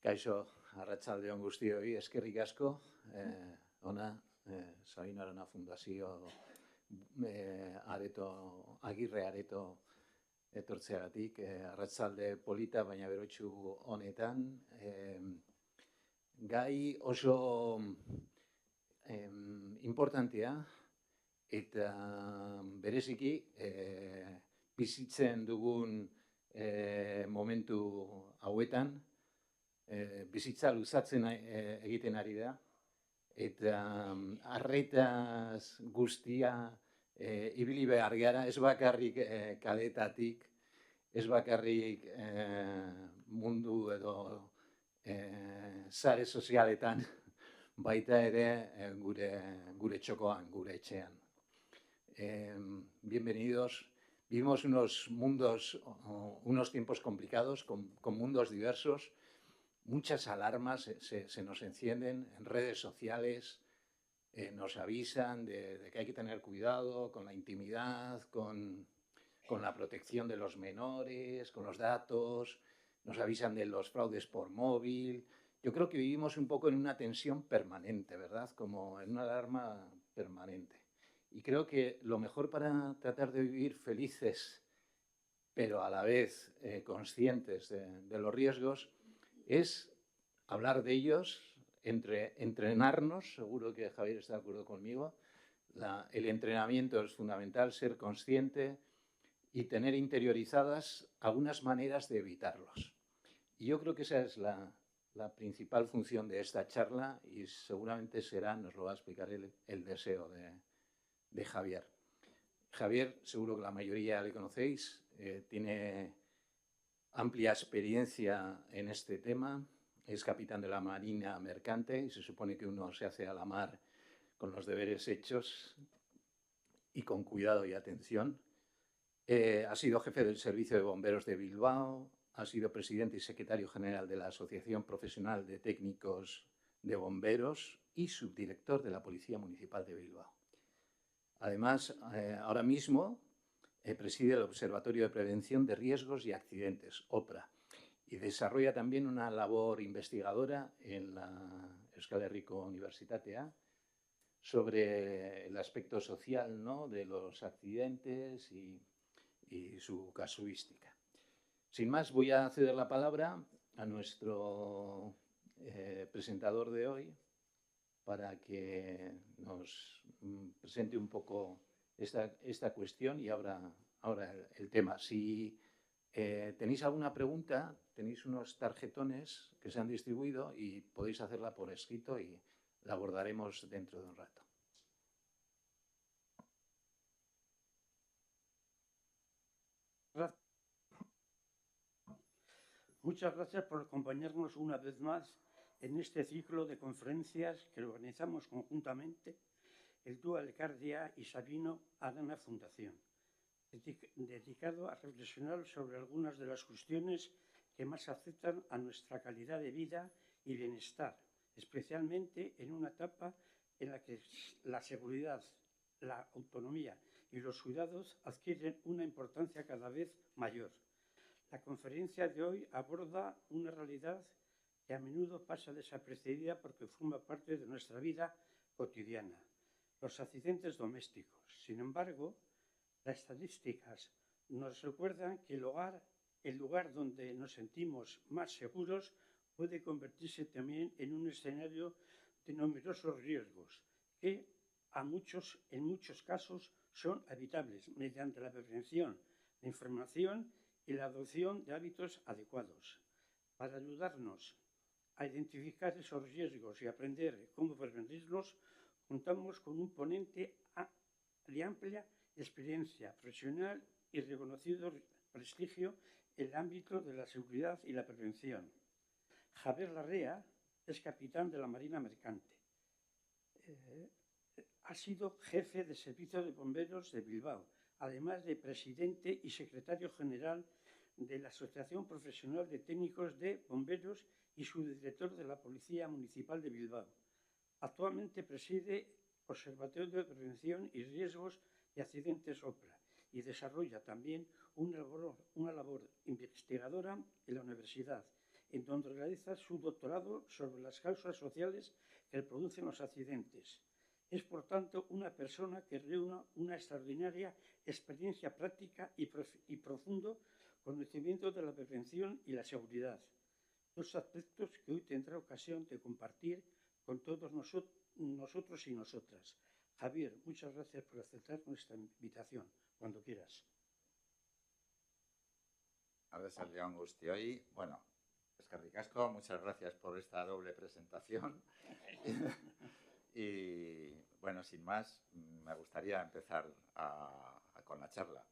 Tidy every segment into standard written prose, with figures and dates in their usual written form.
Kaixo, arratsaldeon guztioi, eskerrik asko, ona, Sabino Arana Fundazio Agirre Areto etortzeagatik, arratsalde polita, baina berotsu honetan. Gai oso importantea eta bereziki bizitzen dugun momentu hauetan, bizitza luzatzen egiten ari da, eta arretaz guztia ibili behar gara, ez bakarrik kaletatik, ez bakarrik mundu edo sare sozialetan, baita ere gure txokoan, gure etxean. Bienvenidos. Vivimos unos tiempos complicados, con mundos diversos. Muchas alarmas se nos encienden en redes sociales, nos avisan de que hay que tener cuidado con la intimidad, con la protección de los menores, con los datos, nos avisan de los fraudes por móvil. Yo creo que vivimos un poco en una tensión permanente, ¿verdad? Como en una alarma permanente. Y creo que lo mejor para tratar de vivir felices, pero a la vez conscientes de los riesgos, es hablar de ellos, entrenarnos. Seguro que Javier está de acuerdo conmigo. El entrenamiento es fundamental, ser consciente y tener interiorizadas algunas maneras de evitarlos. Y yo creo que esa es la principal función de esta charla, y seguramente nos lo va a explicar el deseo de Javier. Javier, seguro que la mayoría le conocéis, tiene amplia experiencia en este tema, es capitán de la Marina Mercante y se supone que uno se hace a la mar con los deberes hechos y con cuidado y atención. Ha sido jefe del Servicio de Bomberos de Bilbao, ha sido presidente y secretario general de la Asociación Profesional de Técnicos de Bomberos y subdirector de la Policía Municipal de Bilbao. Además, ahora mismo preside el Observatorio de Prevención de Riesgos y Accidentes, OPRA, y desarrolla también una labor investigadora en la Euskal Herriko Unibertsitatea sobre el aspecto social, ¿no?, de los accidentes y su casuística. Sin más, voy a ceder la palabra a nuestro presentador de hoy para que nos presente un poco esta cuestión y ahora el tema. Si tenéis alguna pregunta, tenéis unos tarjetones que se han distribuido y podéis hacerla por escrito y la abordaremos dentro de un rato. Muchas gracias por acompañarnos una vez más en este ciclo de conferencias que organizamos conjuntamente el dúo Elkardia y Sabino Arana Fundación, dedicado a reflexionar sobre algunas de las cuestiones que más afectan a nuestra calidad de vida y bienestar, especialmente en una etapa en la que la seguridad, la autonomía y los cuidados adquieren una importancia cada vez mayor. La conferencia de hoy aborda una realidad que a menudo pasa desapercibida porque forma parte de nuestra vida cotidiana: los accidentes domésticos. Sin embargo, las estadísticas nos recuerdan que el lugar donde nos sentimos más seguros, puede convertirse también en un escenario de numerosos riesgos que en muchos casos son evitables mediante la prevención, la información y la adopción de hábitos adecuados. Para ayudarnos a identificar esos riesgos y aprender cómo prevenirlos, contamos con un ponente de amplia experiencia profesional y reconocido prestigio en el ámbito de la seguridad y la prevención. Javier Larrea es capitán de la Marina Mercante. Ha sido jefe de Servicio de Bomberos de Bilbao, además de presidente y secretario general de la Asociación Profesional de Técnicos de Bomberos y subdirector de la Policía Municipal de Bilbao. Actualmente preside el Observatorio de Prevención y Riesgos de Accidentes OPRA y desarrolla también una labor investigadora en la universidad, en donde realiza su doctorado sobre las causas sociales que producen los accidentes. Es, por tanto, una persona que reúne una extraordinaria experiencia práctica y profundo conocimiento de la prevención y la seguridad, dos aspectos que hoy tendrá ocasión de compartir con todos nosotros y nosotras. Javier, muchas gracias por aceptar nuestra invitación. Cuando quieras. Arratsaldeon guztioi. Bueno, eskerrik asko, muchas gracias por esta doble presentación. Y bueno, sin más, me gustaría empezar con la charla.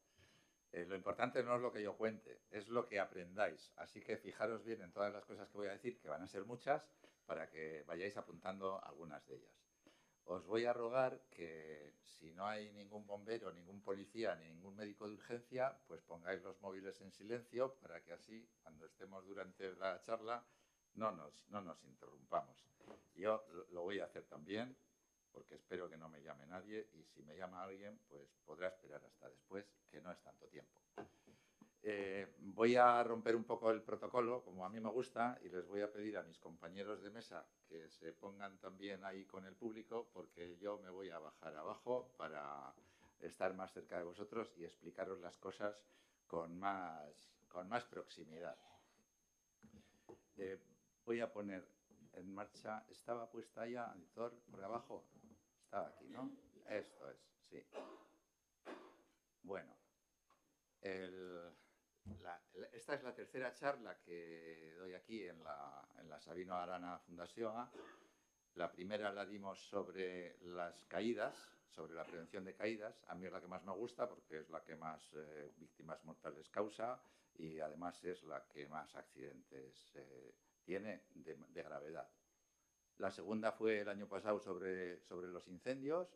Lo importante no es lo que yo cuente, es lo que aprendáis. Así que fijaros bien en todas las cosas que voy a decir, que van a ser muchas, para que vayáis apuntando algunas de ellas. Os voy a rogar que si no hay ningún bombero, ningún policía, ni ningún médico de urgencia, pues pongáis los móviles en silencio para que así, cuando estemos durante la charla, no nos interrumpamos. Yo lo voy a hacer también, porque espero que no me llame nadie, y si me llama alguien, pues podrá esperar hasta después, que no es tanto tiempo. Voy a romper un poco el protocolo, como a mí me gusta, y les voy a pedir a mis compañeros de mesa que se pongan también ahí con el público, porque yo me voy a bajar abajo para estar más cerca de vosotros y explicaros las cosas con más proximidad. Voy a poner en marcha. ¿Estaba puesta ya, Aitor, por abajo? Estaba aquí, ¿no? Esto es, sí. Bueno, esta es la tercera charla que doy aquí en la Sabino Arana Fundación. La primera la dimos sobre las caídas, sobre la prevención de caídas. A mí es la que más me gusta porque es la que más víctimas mortales causa y además es la que más accidentes tiene de gravedad. La segunda fue el año pasado sobre los incendios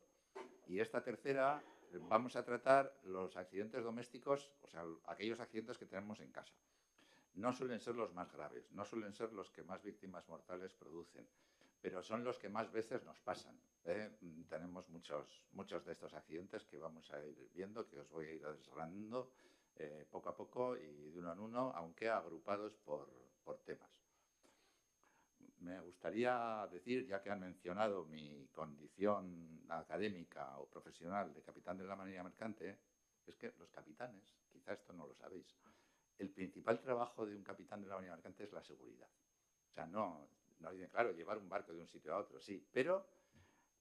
y esta tercera vamos a tratar los accidentes domésticos, o sea, aquellos accidentes que tenemos en casa. No suelen ser los más graves, no suelen ser los que más víctimas mortales producen, pero son los que más veces nos pasan. Tenemos muchos de estos accidentes que vamos a ir viendo, que os voy a ir desgranando poco a poco y de uno en uno, aunque agrupados por temas. Me gustaría decir, ya que han mencionado mi condición académica o profesional de capitán de la marina mercante, es que los capitanes, quizá esto no lo sabéis, el principal trabajo de un capitán de la marina mercante es la seguridad. O sea, no hay, claro, llevar un barco de un sitio a otro, sí, pero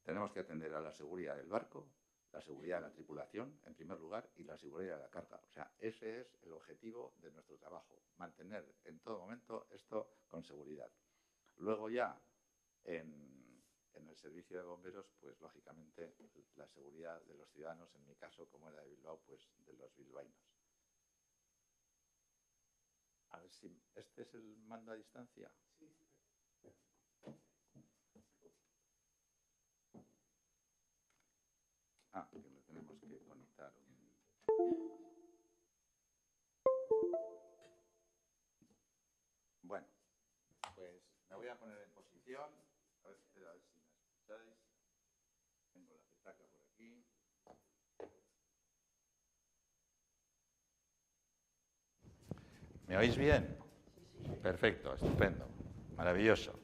tenemos que atender a la seguridad del barco, la seguridad de la tripulación, en primer lugar, y la seguridad de la carga. O sea, ese es el objetivo de nuestro trabajo, mantener en todo momento esto con seguridad. Luego ya, en el servicio de bomberos, pues lógicamente la seguridad de los ciudadanos, en mi caso, como era de Bilbao, pues de los bilbaínos. A ver si este es el mando a distancia. Sí. Que lo tenemos que conectar. Bueno, pues me voy a poner en posición, a ver si me escucháis. Tengo la petaca por aquí. ¿Me oís bien? Perfecto, estupendo, maravilloso.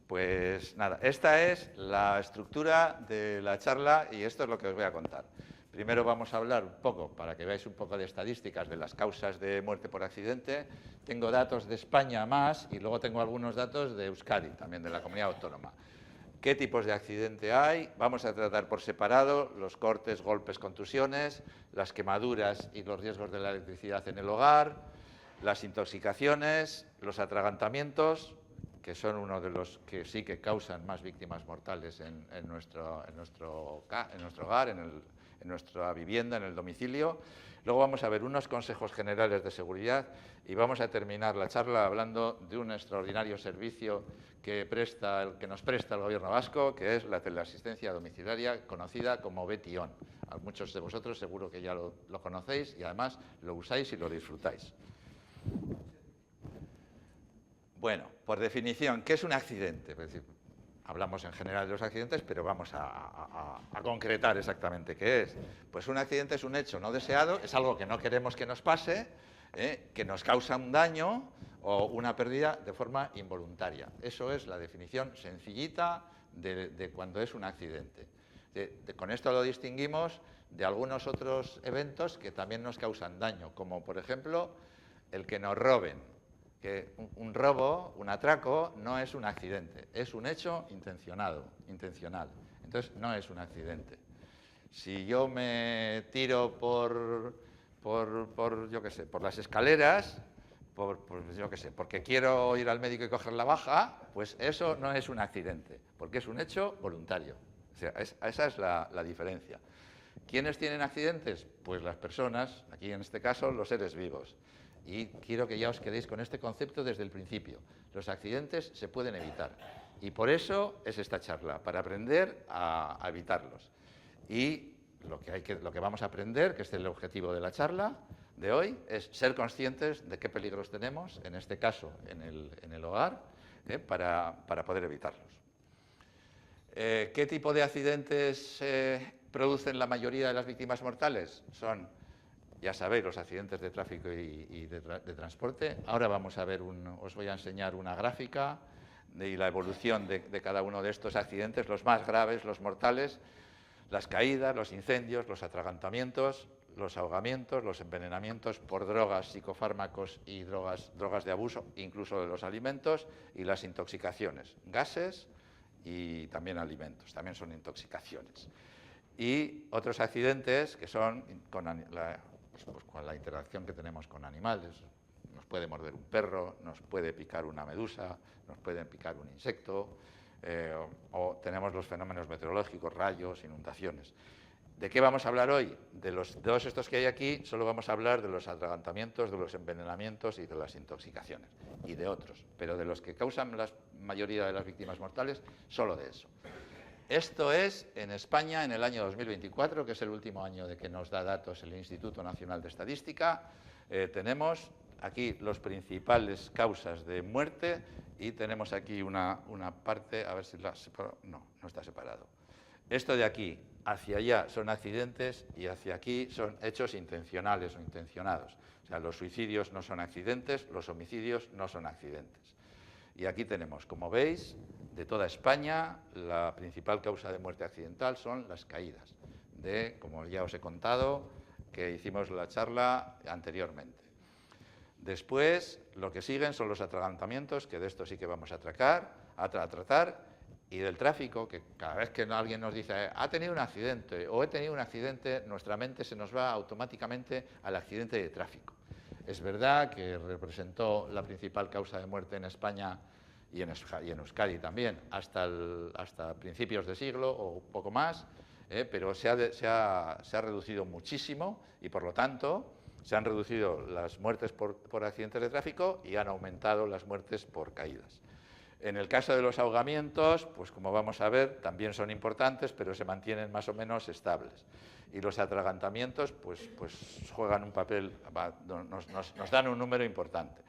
Pues nada, esta es la estructura de la charla y esto es lo que os voy a contar. Primero vamos a hablar un poco, para que veáis un poco de estadísticas de las causas de muerte por accidente. Tengo datos de España más y luego tengo algunos datos de Euskadi, también de la comunidad autónoma. ¿Qué tipos de accidente hay? Vamos a tratar por separado los cortes, golpes, contusiones, las quemaduras y los riesgos de la electricidad en el hogar, las intoxicaciones, los atragantamientos, que son uno de los que sí que causan más víctimas mortales en nuestro hogar, en nuestra vivienda, en el domicilio. Luego vamos a ver unos consejos generales de seguridad y vamos a terminar la charla hablando de un extraordinario servicio que nos presta el Gobierno vasco, que es la teleasistencia domiciliaria, conocida como Betion. A muchos de vosotros seguro que ya lo conocéis y además lo usáis y lo disfrutáis. Bueno, por definición, ¿qué es un accidente? Es decir, hablamos en general de los accidentes, pero vamos a concretar exactamente qué es. Pues un accidente es un hecho no deseado, es algo que no queremos que nos pase, que nos causa un daño o una pérdida de forma involuntaria. Eso es la definición sencillita de cuando es un accidente. Con esto lo distinguimos de algunos otros eventos que también nos causan daño, como por ejemplo el que nos roben, que un robo, un atraco, no es un accidente, es un hecho intencional. Entonces no es un accidente. Si yo me tiro por yo qué sé, por las escaleras, yo qué sé, porque quiero ir al médico y coger la baja, pues eso no es un accidente, porque es un hecho voluntario. O sea, esa es la diferencia. ¿Quiénes tienen accidentes? Pues las personas, aquí en este caso los seres vivos. Y quiero que ya os quedéis con este concepto desde el principio. Los accidentes se pueden evitar. Y por eso es esta charla, para aprender a evitarlos. Y lo que vamos a aprender, que es el objetivo de la charla de hoy, es ser conscientes de qué peligros tenemos, en este caso en el hogar, para poder evitarlos. ¿Qué tipo de accidentes producen la mayoría de las víctimas mortales? Son, ya sabéis, los accidentes de tráfico y de transporte. Ahora os voy a enseñar una gráfica y la evolución de cada uno de estos accidentes, los más graves, los mortales, las caídas, los incendios, los atragantamientos, los ahogamientos, los envenenamientos por drogas, psicofármacos y drogas de abuso, incluso de los alimentos, y las intoxicaciones, gases y también alimentos, también son intoxicaciones. Y otros accidentes que son con la interacción que tenemos con animales. Nos puede morder un perro, nos puede picar una medusa, nos puede picar un insecto, o tenemos los fenómenos meteorológicos, rayos, inundaciones. ¿De qué vamos a hablar hoy? De los dos estos que hay aquí, solo vamos a hablar de los atragantamientos, de los envenenamientos y de las intoxicaciones, y de otros, pero de los que causan la mayoría de las víctimas mortales, solo de eso. Esto es en España en el año 2024, que es el último año de que nos da datos el Instituto Nacional de Estadística. Tenemos aquí las principales causas de muerte y tenemos aquí una parte, a ver si no está separado. Esto de aquí hacia allá son accidentes y hacia aquí son hechos intencionales o intencionados. O sea, los suicidios no son accidentes, los homicidios no son accidentes. Y aquí tenemos, como veis, de toda España, la principal causa de muerte accidental son las caídas, como ya os he contado, que hicimos la charla anteriormente. Después, lo que siguen son los atragantamientos, que de esto sí que vamos a tratar, y del tráfico, que cada vez que alguien nos dice ha tenido un accidente o he tenido un accidente, nuestra mente se nos va automáticamente al accidente de tráfico. Es verdad que representó la principal causa de muerte en España y en Euskadi también, hasta principios de siglo o poco más, pero se ha reducido muchísimo y, por lo tanto, se han reducido las muertes por accidentes de tráfico y han aumentado las muertes por caídas. En el caso de los ahogamientos, pues como vamos a ver, también son importantes, pero se mantienen más o menos estables. Y los atragantamientos, pues juegan un papel, nos dan un número importante.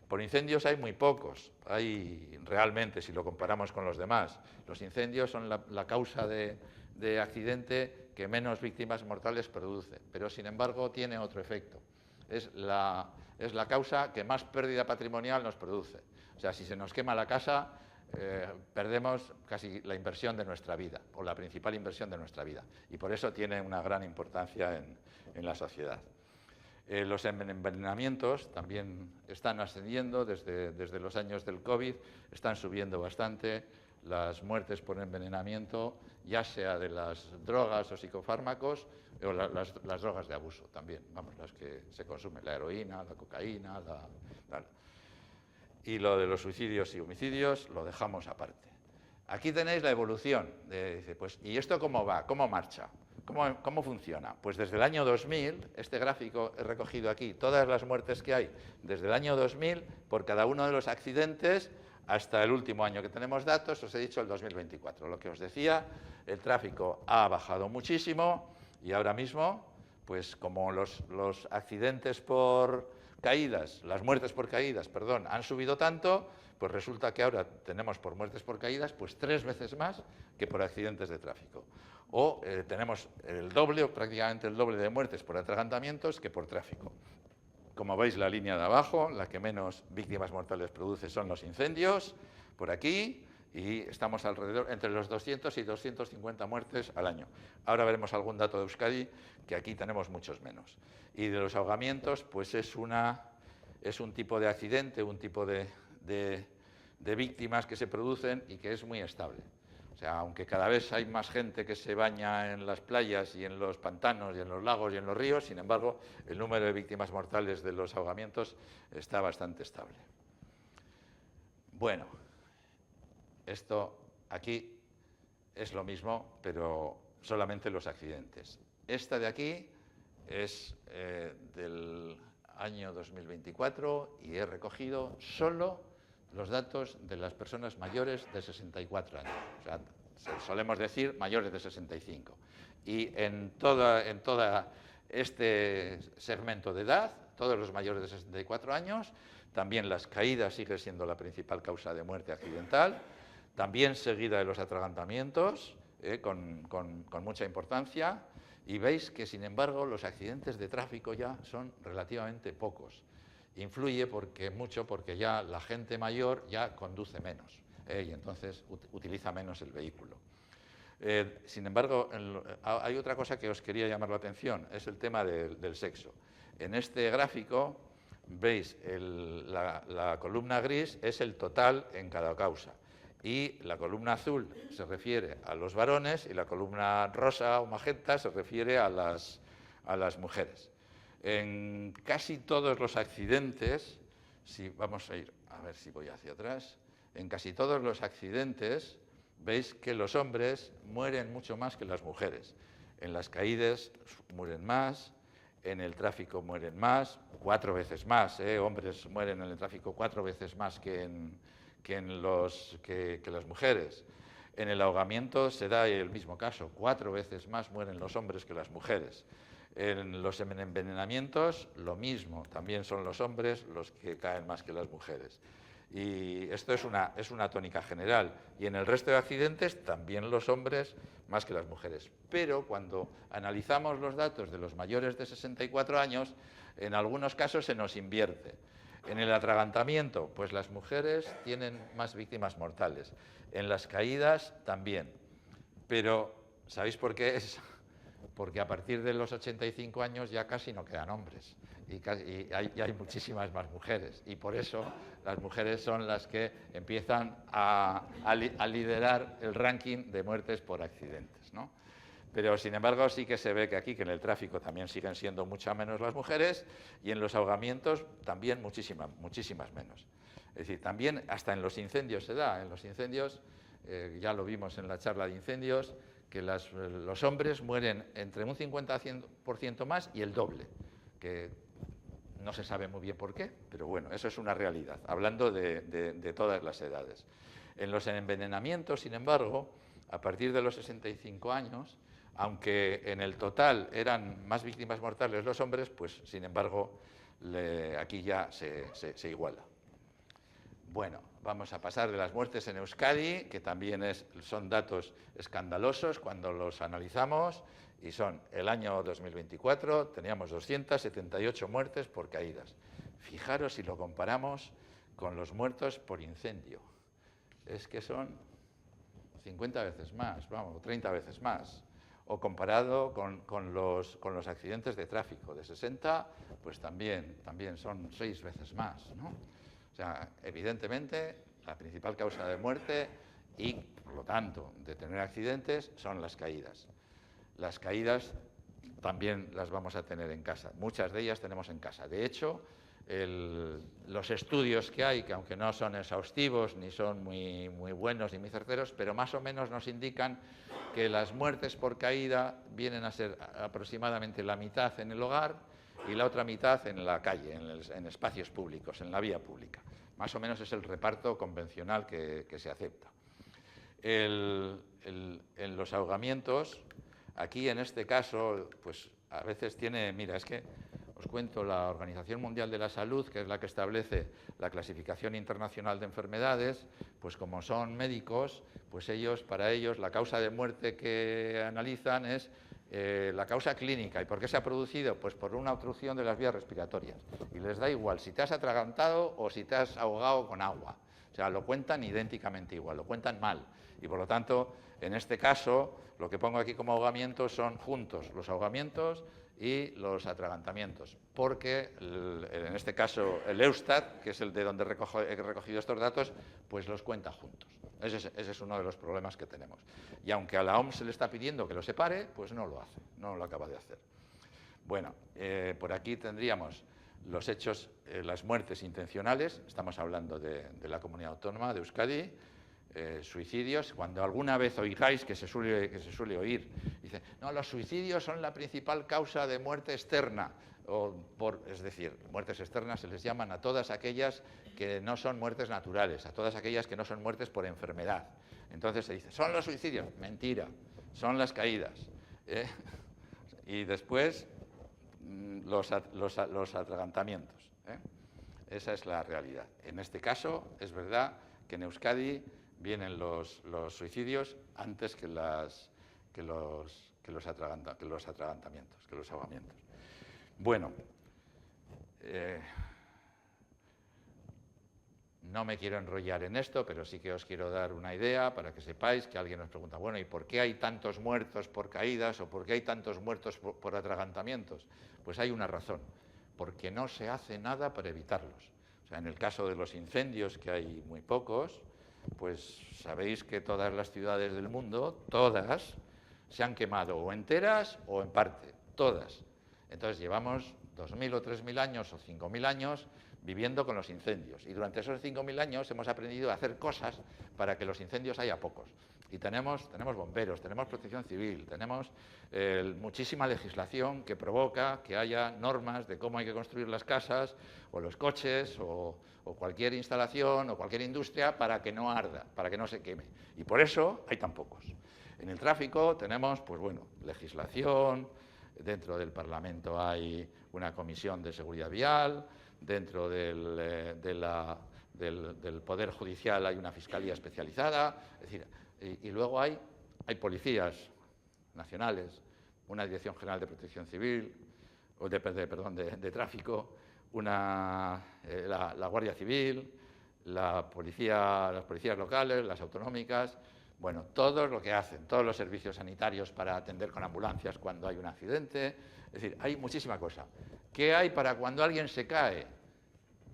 Por incendios hay muy pocos, hay realmente, si lo comparamos con los demás. Los incendios son la causa de accidente que menos víctimas mortales produce, pero sin embargo tiene otro efecto. Es la causa que más pérdida patrimonial nos produce. O sea, si se nos quema la casa, perdemos casi la inversión de nuestra vida, o la principal inversión de nuestra vida. Y por eso tiene una gran importancia en la sociedad. Los envenenamientos también están ascendiendo desde los años del COVID, están subiendo bastante las muertes por envenenamiento, ya sea de las drogas o psicofármacos, o las drogas de abuso también, vamos, las que se consumen, la heroína, la cocaína, tal. Y lo de los suicidios y homicidios lo dejamos aparte. Aquí tenéis la evolución. ¿Y esto cómo va? ¿Cómo marcha? ¿Cómo funciona? Pues desde el año 2000, este gráfico he recogido aquí todas las muertes que hay desde el año 2000 por cada uno de los accidentes hasta el último año que tenemos datos, os he dicho el 2024. Lo que os decía, el tráfico ha bajado muchísimo y ahora mismo, pues como los accidentes por caídas, las muertes por caídas, perdón, han subido tanto, pues resulta que ahora tenemos por muertes por caídas pues 3 veces más que por accidentes de tráfico. O tenemos el doble o prácticamente el doble de muertes por atragantamientos que por tráfico. como veis, la línea de abajo, la que menos víctimas mortales produce son los incendios, por aquí, y estamos alrededor entre los 200 y 250 muertes al año. Ahora veremos algún dato de Euskadi, que aquí tenemos muchos menos. Y de los ahogamientos, pues es un tipo de accidente, un tipo de víctimas que se producen y que es muy estable. O sea, aunque cada vez hay más gente que se baña en las playas y en los pantanos y en los lagos y en los ríos, sin embargo, el número de víctimas mortales de los ahogamientos está bastante estable. Bueno, esto aquí es lo mismo, pero solamente los accidentes. Esta de aquí es del año 2024 y he recogido solo los datos de las personas mayores de 64 años. O sea, solemos decir mayores de 65. Y en todo este segmento de edad, todos los mayores de 64 años, también las caídas sigue siendo la principal causa de muerte accidental, también seguida de los atragantamientos, con mucha importancia, y veis que, sin embargo, los accidentes de tráfico ya son relativamente pocos. Influye mucho porque ya la gente mayor ya conduce menos y entonces utiliza menos el vehículo. Sin embargo, hay otra cosa que os quería llamar la atención, es el tema del sexo. En este gráfico veis la columna gris es el total en cada causa y la columna azul se refiere a los varones y la columna rosa o magenta se refiere a las mujeres. En casi todos los accidentes, vamos a ir a ver si voy hacia atrás, en casi todos los accidentes veis que los hombres mueren mucho más que las mujeres. En las caídas mueren más, en el tráfico mueren más, 4 veces más, hombres mueren en el tráfico 4 veces más que las mujeres. En el ahogamiento se da el mismo caso, 4 veces más mueren los hombres que las mujeres. En los envenenamientos, lo mismo, también son los hombres los que caen más que las mujeres. Y esto es una tónica general. Y en el resto de accidentes, también los hombres más que las mujeres. Pero cuando analizamos los datos de los mayores de 64 años, en algunos casos se nos invierte. En el atragantamiento, pues las mujeres tienen más víctimas mortales. En las caídas, también. Pero, ¿sabéis por qué es? Porque a partir de los 85 años ya casi no quedan hombres y hay muchísimas más mujeres. Y por eso las mujeres son las que empiezan a liderar el ranking de muertes por accidentes, ¿no? Pero, sin embargo, sí que se ve que aquí, que en el tráfico también siguen siendo mucho menos las mujeres y en los ahogamientos también muchísimas menos. Es decir, también hasta en los incendios se da. En los incendios, ya lo vimos en la charla de incendios, que los hombres mueren entre un 50% más y el doble, que no se sabe muy bien por qué, pero bueno, eso es una realidad, hablando de todas las edades. En los envenenamientos, sin embargo, a partir de los 65 años, aunque en el total eran más víctimas mortales los hombres, pues sin embargo aquí ya se iguala. Bueno, vamos a pasar de las muertes en Euskadi, que también son datos escandalosos cuando los analizamos, y son el año 2024, teníamos 278 muertes por caídas. Fijaros si lo comparamos con los muertos por incendio. Es que son 50 veces más, vamos, 30 veces más. O comparado con los accidentes de tráfico, de 60, pues también son 6 veces más, ¿no? O sea, evidentemente, la principal causa de muerte y, por lo tanto, de tener accidentes son las caídas. Las caídas también las vamos a tener en casa. Muchas de ellas tenemos en casa. De hecho, los estudios que hay, que aunque no son exhaustivos, ni son muy buenos ni muy certeros, pero más o menos nos indican que las muertes por caída vienen a ser aproximadamente la mitad en el hogar y la otra mitad en la calle, en espacios públicos, en la vía pública. Más o menos es el reparto convencional que se acepta. En los ahogamientos, aquí en este caso, pues a veces mira, es que os cuento, la Organización Mundial de la Salud, que es la que establece la clasificación internacional de enfermedades, pues como son médicos, pues para ellos la causa de muerte que analizan es la causa clínica. ¿Y por qué se ha producido? Pues por una obstrucción de las vías respiratorias. Y les da igual si te has atragantado o si te has ahogado con agua. O sea, lo cuentan idénticamente igual, lo cuentan mal. Y por lo tanto, en este caso, lo que pongo aquí como ahogamientos son juntos los ahogamientos y los atragantamientos. Porque, en este caso, el Eustat, que es el de donde he recogido estos datos, pues los cuenta juntos. Ese es uno de los problemas que tenemos. Y aunque a la OMS se le está pidiendo que lo separe, pues no lo hace, no lo acaba de hacer. Bueno, por aquí tendríamos los hechos, las muertes intencionales, estamos hablando de la comunidad autónoma de Euskadi, suicidios, cuando alguna vez oigáis, que se suele oír, dice, no, los suicidios son la principal causa de muerte externa, es decir, muertes externas se les llaman a todas aquellas que no son muertes naturales, a todas aquellas que no son muertes por enfermedad. Entonces se dice, son los suicidios, mentira, son las caídas. Y después los atragantamientos. Esa es la realidad. En este caso, es verdad que en Euskadi vienen los suicidios antes que los atragantamientos, que los ahogamientos. Bueno, no me quiero enrollar en esto, pero sí que os quiero dar una idea para que sepáis que alguien nos pregunta, bueno, ¿y por qué hay tantos muertos por caídas o por qué hay tantos muertos por atragantamientos? Pues hay una razón, porque no se hace nada para evitarlos. O sea, en el caso de los incendios, que hay muy pocos, pues sabéis que todas las ciudades del mundo, todas, se han quemado o enteras o en parte, todas. Entonces llevamos 2.000 o 3.000 años o 5.000 años viviendo con los incendios. Y durante esos 5.000 años hemos aprendido a hacer cosas para que los incendios haya pocos. Y tenemos bomberos, tenemos protección civil, tenemos muchísima legislación que provoca que haya normas de cómo hay que construir las casas o los coches o cualquier instalación o cualquier industria para que no arda, para que no se queme. Y por eso hay tan pocos. En el tráfico tenemos, pues bueno, legislación, dentro del Parlamento hay una comisión de seguridad vial, dentro del Poder Judicial hay una fiscalía especializada, es decir, y luego hay policías nacionales, una Dirección General de Protección Civil, de Tráfico, la Guardia Civil, las policías locales, las autonómicas, bueno, todo lo que hacen, todos los servicios sanitarios para atender con ambulancias cuando hay un accidente, es decir, hay muchísima cosa. ¿Qué hay para cuando alguien se cae?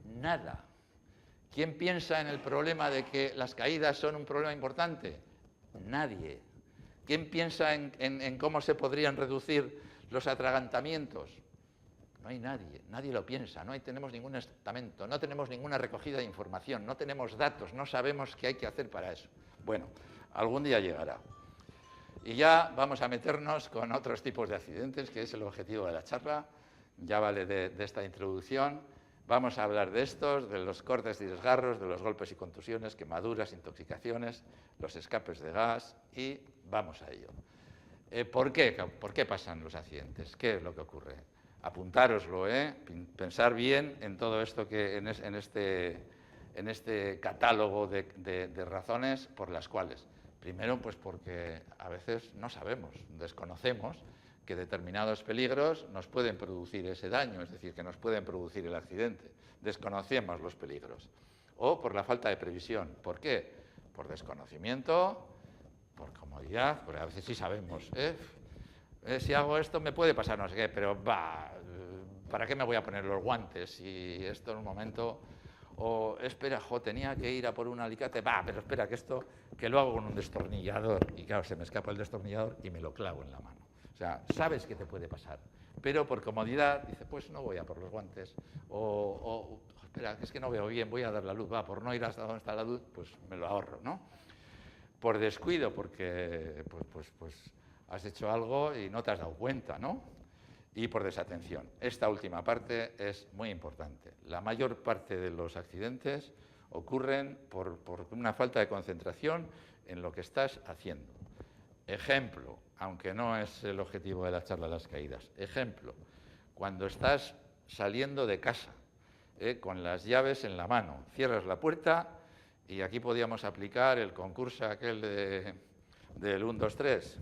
Nada. ¿Quién piensa en el problema de que las caídas son un problema importante? Nadie. ¿Quién piensa en cómo se podrían reducir los atragantamientos? No hay nadie, nadie lo piensa, no tenemos ningún estamento, no tenemos ninguna recogida de información, no tenemos datos, no sabemos qué hay que hacer para eso. Bueno, algún día llegará. Y ya vamos a meternos con otros tipos de accidentes, que es el objetivo de la charla. Ya vale de esta introducción. Vamos a hablar de estos, de los cortes y desgarros, de los golpes y contusiones, quemaduras, intoxicaciones, los escapes de gas y vamos a ello. ¿Por qué pasan los accidentes? ¿Qué es lo que ocurre? Apuntároslo, pensar bien en todo esto que en este catálogo de razones por las cuales. Primero, pues porque a veces no sabemos, desconocemos que determinados peligros nos pueden producir ese daño, es decir, que nos pueden producir el accidente. Desconocemos los peligros. O por la falta de previsión. ¿Por qué? Por desconocimiento, por comodidad, porque a veces sí sabemos, si hago esto me puede pasar no sé qué, pero ¿para qué me voy a poner los guantes si esto en un momento... O espera, tenía que ir a por un alicate, pero espera, que lo hago con un destornillador. Y claro, se me escapa el destornillador y me lo clavo en la mano. O sea, sabes que te puede pasar, pero por comodidad, dice, pues no voy a por los guantes. O espera, es que no veo bien, voy a dar la luz. Por no ir hasta donde está la luz, pues me lo ahorro, ¿no? Por descuido, porque pues has hecho algo y no te has dado cuenta, ¿no? Y por desatención. Esta última parte es muy importante. La mayor parte de los accidentes ocurren por una falta de concentración en lo que estás haciendo. Ejemplo, aunque no es el objetivo de la charla de las caídas. Ejemplo, cuando estás saliendo de casa, con las llaves en la mano, cierras la puerta y aquí podíamos aplicar el concurso aquel del 1, 2, 3.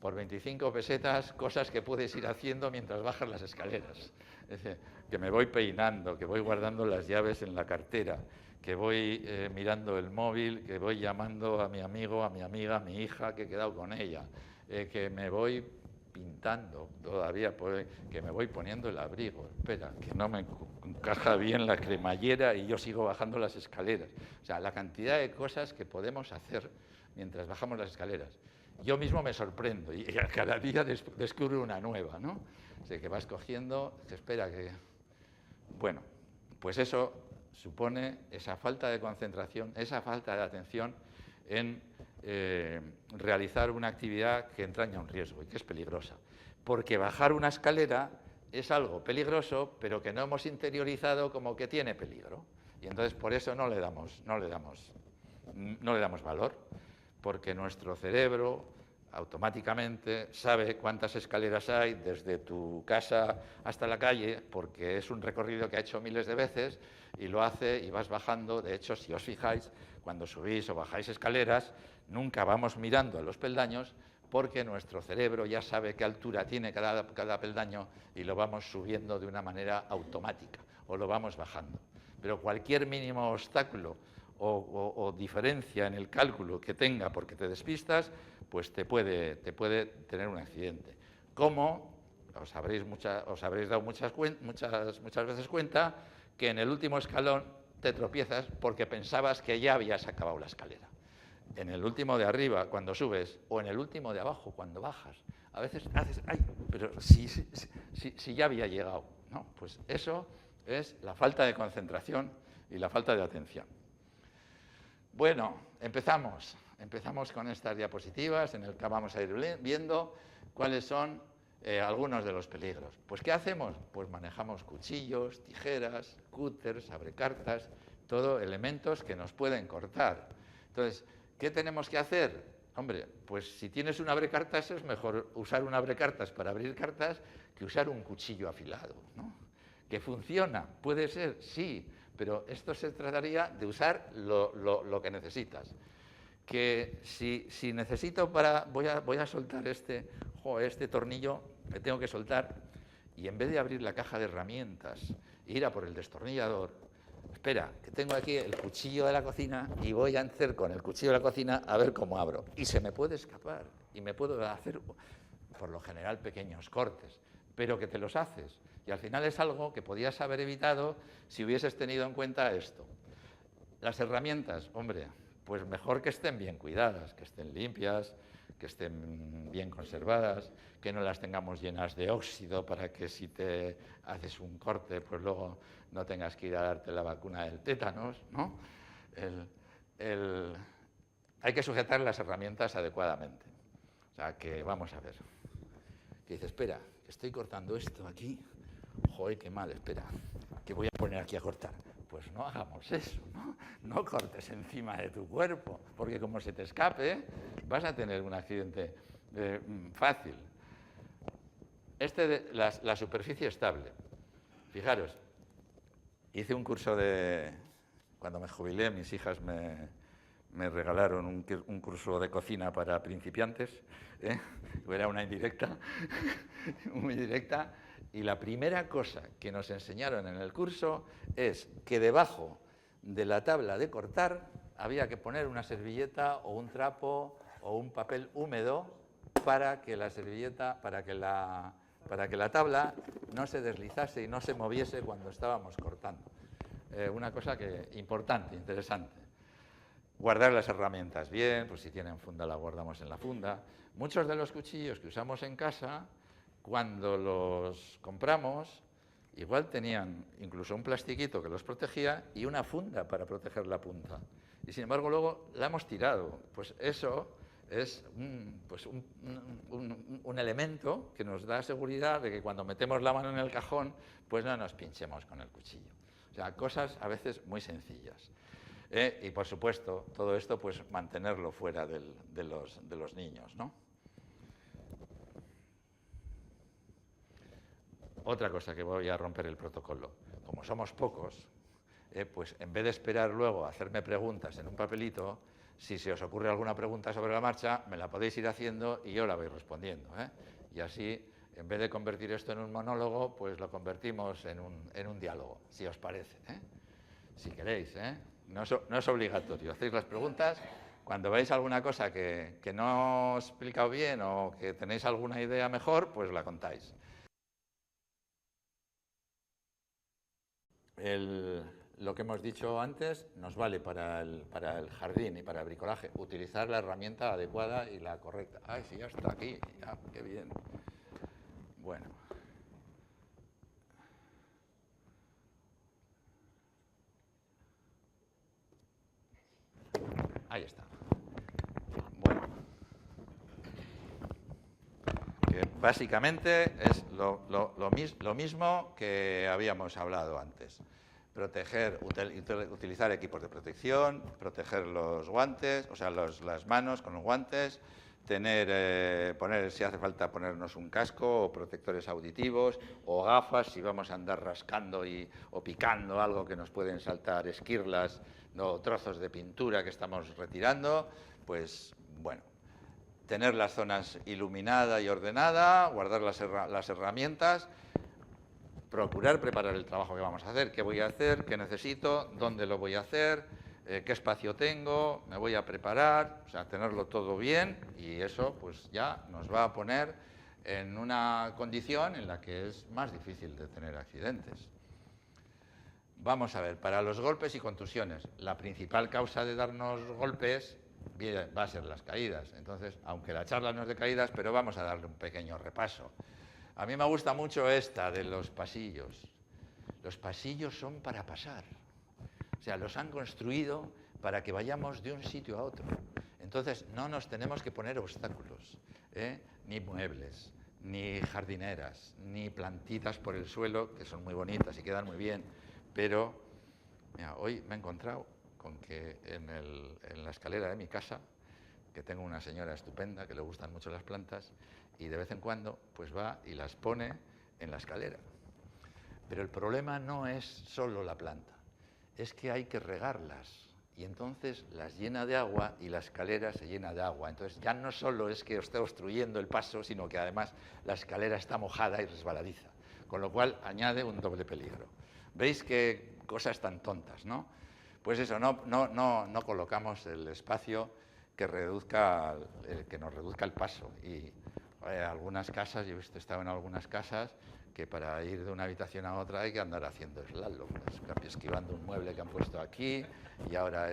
por 25 pesetas cosas que puedes ir haciendo mientras bajas las escaleras. Es decir, que me voy peinando, que voy guardando las llaves en la cartera, que voy mirando el móvil, que voy llamando a mi amigo, a mi amiga, a mi hija, que he quedado con ella, que me voy pintando todavía, que me voy poniendo el abrigo. Espera, que no me encaja bien la cremallera y yo sigo bajando las escaleras. O sea, la cantidad de cosas que podemos hacer mientras bajamos las escaleras. Yo mismo me sorprendo y cada día descubro una nueva, ¿no? O sea, que vas cogiendo, que espera que... Bueno, pues eso supone esa falta de concentración, esa falta de atención en realizar una actividad que entraña un riesgo y que es peligrosa. Porque bajar una escalera es algo peligroso, pero que no hemos interiorizado como que tiene peligro. Y entonces por eso no le damos valor, porque nuestro cerebro automáticamente sabe cuántas escaleras hay desde tu casa hasta la calle, porque es un recorrido que ha hecho miles de veces y lo hace y vas bajando. De hecho, si os fijáis, cuando subís o bajáis escaleras, nunca vamos mirando a los peldaños, porque nuestro cerebro ya sabe qué altura tiene cada peldaño y lo vamos subiendo de una manera automática o lo vamos bajando. Pero cualquier mínimo obstáculo o diferencia en el cálculo que tenga porque te despistas, pues te puede tener un accidente. Como os habréis dado muchas veces cuenta que en el último escalón te tropiezas porque pensabas que ya habías acabado la escalera. En el último de arriba, cuando subes, o en el último de abajo, cuando bajas, a veces haces, ¡ay! Pero si ya había llegado, ¿no? Pues eso es la falta de concentración y la falta de atención. Bueno, empezamos con estas diapositivas en el que vamos a ir viendo cuáles son algunos de los peligros. Pues ¿qué hacemos? Pues manejamos cuchillos, tijeras, cúters, abrecartas, todo elementos que nos pueden cortar. Entonces, ¿qué tenemos que hacer? Hombre, pues si tienes un abrecartas es mejor usar un abrecartas para abrir cartas que usar un cuchillo afilado, ¿no? ¿Que funciona? Puede ser, sí, pero esto se trataría de usar lo que necesitas. Que si necesito voy a soltar este tornillo, me tengo que soltar, y en vez de abrir la caja de herramientas, ir a por el destornillador, espera, que tengo aquí el cuchillo de la cocina y voy a hacer con el cuchillo de la cocina a ver cómo abro. Y se me puede escapar y me puedo hacer, por lo general, pequeños cortes, pero que te los haces. Y al final es algo que podías haber evitado si hubieses tenido en cuenta esto. Las herramientas, hombre, pues mejor que estén bien cuidadas, que estén limpias, que estén bien conservadas, que no las tengamos llenas de óxido para que si te haces un corte, pues luego no tengas que ir a darte la vacuna del tétanos, ¿no? Hay que sujetar las herramientas adecuadamente. O sea, que vamos a ver. Que dice, espera, que estoy cortando esto aquí. Joder, qué mal, espera, que voy a poner aquí a cortar. Pues no hagamos eso, ¿no? No cortes encima de tu cuerpo, porque como se te escape, vas a tener un accidente fácil. La superficie estable. Fijaros, hice un curso cuando me jubilé, mis hijas me regalaron un curso de cocina para principiantes, era una indirecta, muy directa. Y la primera cosa que nos enseñaron en el curso es que debajo de la tabla de cortar había que poner una servilleta o un trapo o un papel húmedo para que la servilleta, para que la tabla no se deslizase y no se moviese cuando estábamos cortando. Una cosa importante, interesante. Guardar las herramientas bien, pues si tienen funda la guardamos en la funda. Muchos de los cuchillos que usamos en casa, cuando los compramos, igual tenían incluso un plastiquito que los protegía y una funda para proteger la punta. Y sin embargo luego la hemos tirado. Pues eso es un elemento que nos da seguridad de que cuando metemos la mano en el cajón, pues no nos pinchemos con el cuchillo. O sea, cosas a veces muy sencillas. Y por supuesto, todo esto pues mantenerlo fuera de los niños, ¿no? Otra cosa que voy a romper el protocolo. Como somos pocos, pues en vez de esperar luego a hacerme preguntas en un papelito, Si se os ocurre alguna pregunta sobre la marcha, me la podéis ir haciendo y yo la voy respondiendo, ¿eh? Y así, en vez de convertir esto en un monólogo, pues lo convertimos en un diálogo, si os parece, ¿eh? Si queréis, ¿eh? No es obligatorio. Hacéis las preguntas. Cuando veáis alguna cosa que no os he explicado bien o que tenéis alguna idea mejor, pues la contáis. Lo que hemos dicho antes nos vale para el jardín y para el bricolaje. Utilizar la herramienta adecuada y la correcta. ¡Ay, sí, ya está aquí! Ya, ¡qué bien! Bueno. Ahí está. Bueno. Que básicamente es lo mismo que habíamos hablado antes. Proteger, utilizar equipos de protección, proteger los guantes, o sea, las manos con los guantes, poner, si hace falta ponernos un casco o protectores auditivos o gafas si vamos a andar rascando o picando algo que nos pueden saltar esquirlas o trozos de pintura que estamos retirando, pues bueno. Tener las zonas iluminadas y ordenadas, guardar las herramientas, procurar preparar el trabajo que vamos a hacer, qué voy a hacer, qué necesito, dónde lo voy a hacer, qué espacio tengo, me voy a preparar, o sea, tenerlo todo bien y eso pues ya nos va a poner en una condición en la que es más difícil de tener accidentes. Vamos a ver, para los golpes y contusiones, la principal causa de darnos golpes va a ser las caídas. Entonces, aunque la charla no es de caídas, pero vamos a darle un pequeño repaso. A mí me gusta mucho esta de los pasillos. Los pasillos son para pasar. O sea, los han construido para que vayamos de un sitio a otro. Entonces, no nos tenemos que poner obstáculos, ni muebles, ni jardineras, ni plantitas por el suelo, que son muy bonitas y quedan muy bien. Pero, mira, hoy me he encontrado con que en la escalera de mi casa, que tengo una señora estupenda que le gustan mucho las plantas, y de vez en cuando pues va y las pone en la escalera. Pero el problema no es solo la planta, es que hay que regarlas, y entonces las llena de agua y la escalera se llena de agua. Entonces ya no solo es que esté obstruyendo el paso, sino que además la escalera está mojada y resbaladiza, con lo cual añade un doble peligro. ¿Veis qué cosas tan tontas, no? Pues eso, no colocamos el espacio que nos reduzca el paso. Y algunas casas, yo he estado en algunas casas que para ir de una habitación a otra hay que andar haciendo slalom, esquivando un mueble que han puesto aquí, y ahora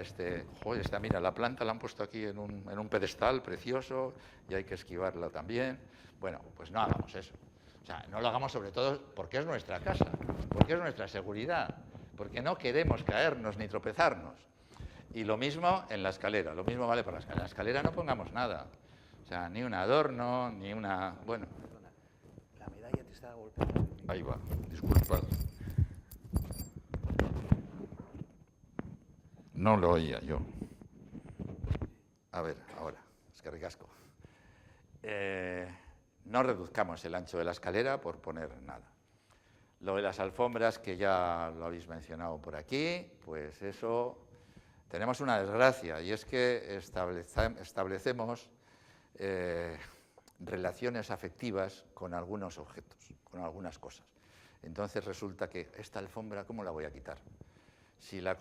mira, la planta la han puesto aquí en un pedestal precioso y hay que esquivarla también. Bueno, pues no hagamos eso. O sea, no lo hagamos sobre todo porque es nuestra casa, porque es nuestra seguridad, porque no queremos caernos ni tropezarnos. Y lo mismo en la escalera, lo mismo vale para la escalera. En la escalera no pongamos nada, o sea, ni un adorno, ni una... Bueno. Perdona, la medalla te está golpeando. Ahí va, disculpad. No lo oía yo. A ver, ahora, es que ricasco. No reduzcamos el ancho de la escalera por poner nada. Lo de las alfombras, que ya lo habéis mencionado por aquí, pues eso, tenemos una desgracia, y es que establecemos relaciones afectivas con algunos objetos, con algunas cosas. Entonces resulta que esta alfombra, ¿cómo la voy a quitar? Si la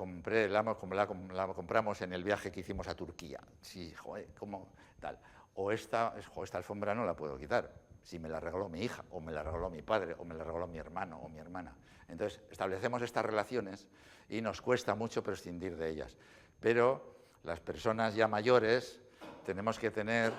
compramos en el viaje que hicimos a Turquía, sí, joder, ¿cómo tal? O esta alfombra no la puedo quitar, si me la regaló mi hija, o me la regaló mi padre, o me la regaló mi hermano o mi hermana. Entonces, establecemos estas relaciones y nos cuesta mucho prescindir de ellas. Pero las personas ya mayores tenemos que tener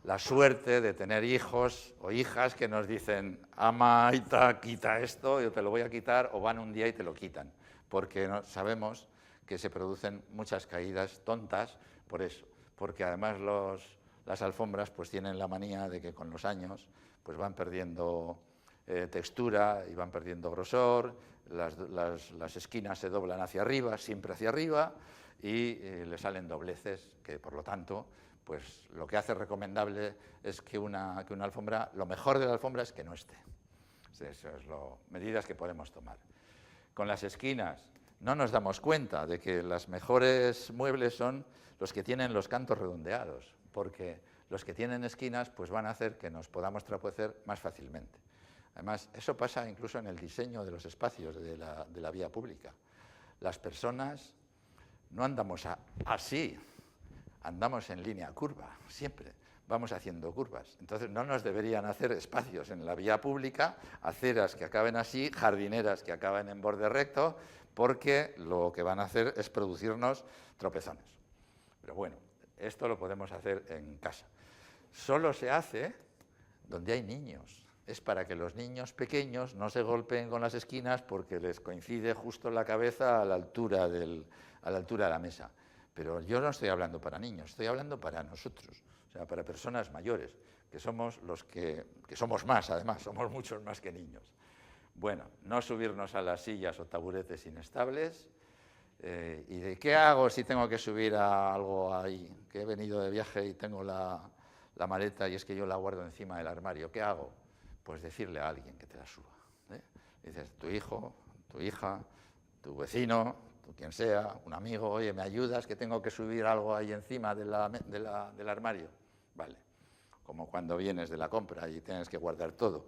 la suerte de tener hijos o hijas que nos dicen, ama, Aita, quita esto, yo te lo voy a quitar, o van un día y te lo quitan, porque sabemos que se producen muchas caídas tontas por eso, porque además las alfombras pues tienen la manía de que con los años pues van perdiendo textura y van perdiendo grosor, las esquinas se doblan hacia arriba, siempre hacia arriba, y le salen dobleces que, por lo tanto, pues lo que hace recomendable es que una alfombra, lo mejor de la alfombra es que no esté. Eso es medidas que podemos tomar. Con las esquinas, no nos damos cuenta de que los mejores muebles son los que tienen los cantos redondeados, porque los que tienen esquinas pues van a hacer que nos podamos trapecer más fácilmente. Además, eso pasa incluso en el diseño de los espacios de la vía pública. Las personas no andamos así, andamos en línea curva, siempre. Vamos haciendo curvas. Entonces, no nos deberían hacer espacios en la vía pública, aceras que acaben así, jardineras que acaben en borde recto, porque lo que van a hacer es producirnos tropezones. Pero bueno, esto lo podemos hacer en casa. Solo se hace donde hay niños. Es para que los niños pequeños no se golpeen con las esquinas porque les coincide justo la cabeza a la altura de la mesa. Pero yo no estoy hablando para niños, estoy hablando para nosotros. O sea, para personas mayores, que somos los que somos más, además, somos muchos más que niños. Bueno, no subirnos a las sillas o taburetes inestables. ¿Y de qué hago si tengo que subir a algo ahí? Que he venido de viaje y tengo la maleta y es que yo la guardo encima del armario. ¿Qué hago? Pues decirle a alguien que te la suba. Dices, tu hijo, tu hija, tu vecino, quien sea, un amigo, oye, ¿me ayudas que tengo que subir algo ahí encima del armario? Vale, como cuando vienes de la compra y tienes que guardar todo,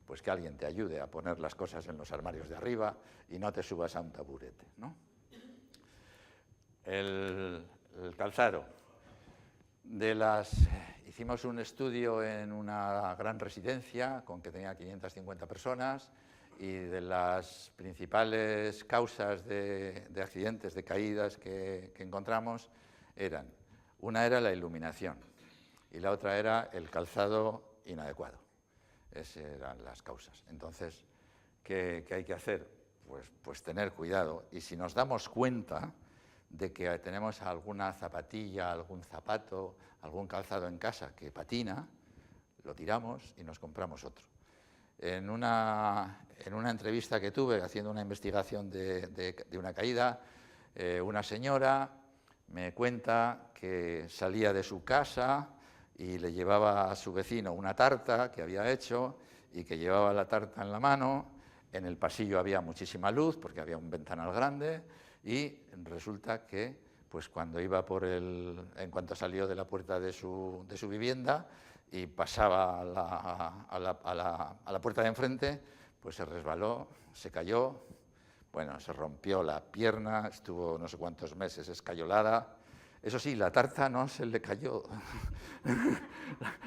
pues que alguien te ayude a poner las cosas en los armarios de arriba y no te subas a un taburete, ¿no? El calzado. Hicimos un estudio en una gran residencia con que tenía 550 personas y de las principales causas de accidentes, de caídas que encontramos una era la iluminación y la otra era el calzado inadecuado. Esas eran las causas. Entonces, ¿qué hay que hacer? Pues tener cuidado. Y si nos damos cuenta de que tenemos alguna zapatilla, algún zapato, algún calzado en casa que patina, lo tiramos y nos compramos otro. En una entrevista que tuve haciendo una investigación de una caída, una señora me cuenta que salía de su casa y le llevaba a su vecino una tarta que había hecho y que llevaba la tarta en la mano. En el pasillo había muchísima luz porque había un ventanal grande y resulta que pues cuando iba en cuanto salió de la puerta de su vivienda y pasaba a la puerta de enfrente, pues se resbaló, se cayó, bueno, se rompió la pierna, estuvo no sé cuántos meses escayolada. Eso sí, la tarta no se le cayó,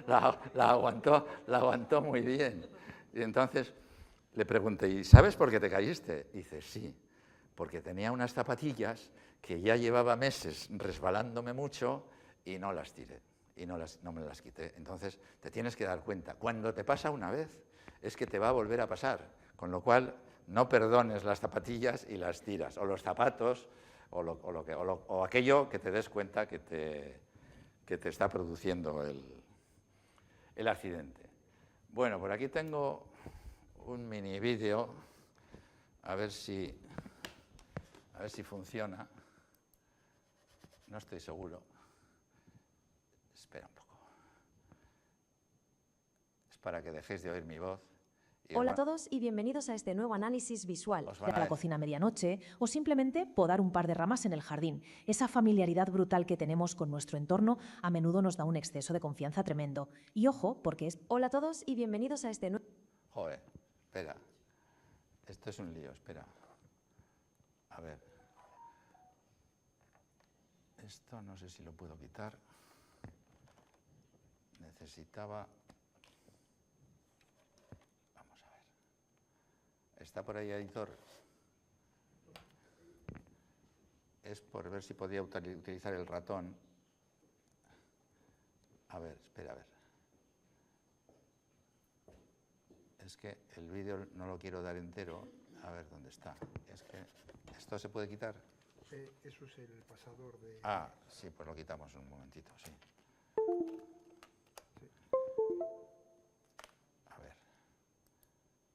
la aguantó muy bien. Y entonces le pregunté, ¿y sabes por qué te caíste? Y dice, sí, porque tenía unas zapatillas que ya llevaba meses resbalándome mucho y no las tiré, y no me las quité. Entonces te tienes que dar cuenta, cuando te pasa una vez, es que te va a volver a pasar, con lo cual no perdones las zapatillas y las tiras, o los zapatos, o aquello que te des cuenta que te está produciendo el accidente. Bueno, por aquí tengo un mini vídeo, a ver si funciona. No estoy seguro. Espera un poco. Es para que dejéis de oír mi voz. Hola a todos y bienvenidos a este nuevo análisis visual de la cocina a medianoche o simplemente podar un par de ramas en el jardín. Esa familiaridad brutal que tenemos con nuestro entorno a menudo nos da un exceso de confianza tremendo. Y ojo, porque es... Hola a todos y bienvenidos a este nuevo... Joder, espera. Esto es un lío, espera. A ver. Esto no sé si lo puedo quitar. Necesitaba... ¿Está por ahí, editor? Es por ver si podía utilizar el ratón. A ver, espera, a ver. Es que el vídeo no lo quiero dar entero. A ver dónde está. Es que ¿esto se puede quitar? Eso es el pasador de... Ah, sí, pues lo quitamos un momentito, sí.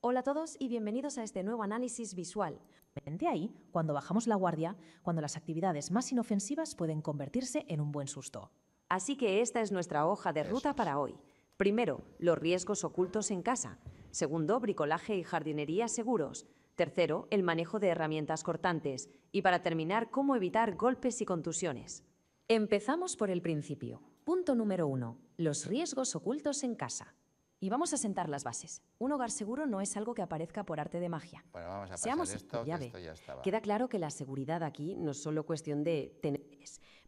Hola a todos y bienvenidos a este nuevo análisis visual. De ahí, cuando bajamos la guardia, cuando las actividades más inofensivas pueden convertirse en un buen susto. Así que esta es nuestra hoja de ruta para hoy. Primero, los riesgos ocultos en casa. Segundo, bricolaje y jardinería seguros. Tercero, el manejo de herramientas cortantes. Y para terminar, cómo evitar golpes y contusiones. Empezamos por el principio. Punto número 1. Los riesgos ocultos en casa. Y vamos a sentar las bases. Un hogar seguro no es algo que aparezca por arte de magia. Bueno, vamos a Seamos pasar esto, que llave. esto ya estaba. Queda claro que la seguridad aquí no es solo cuestión de tener.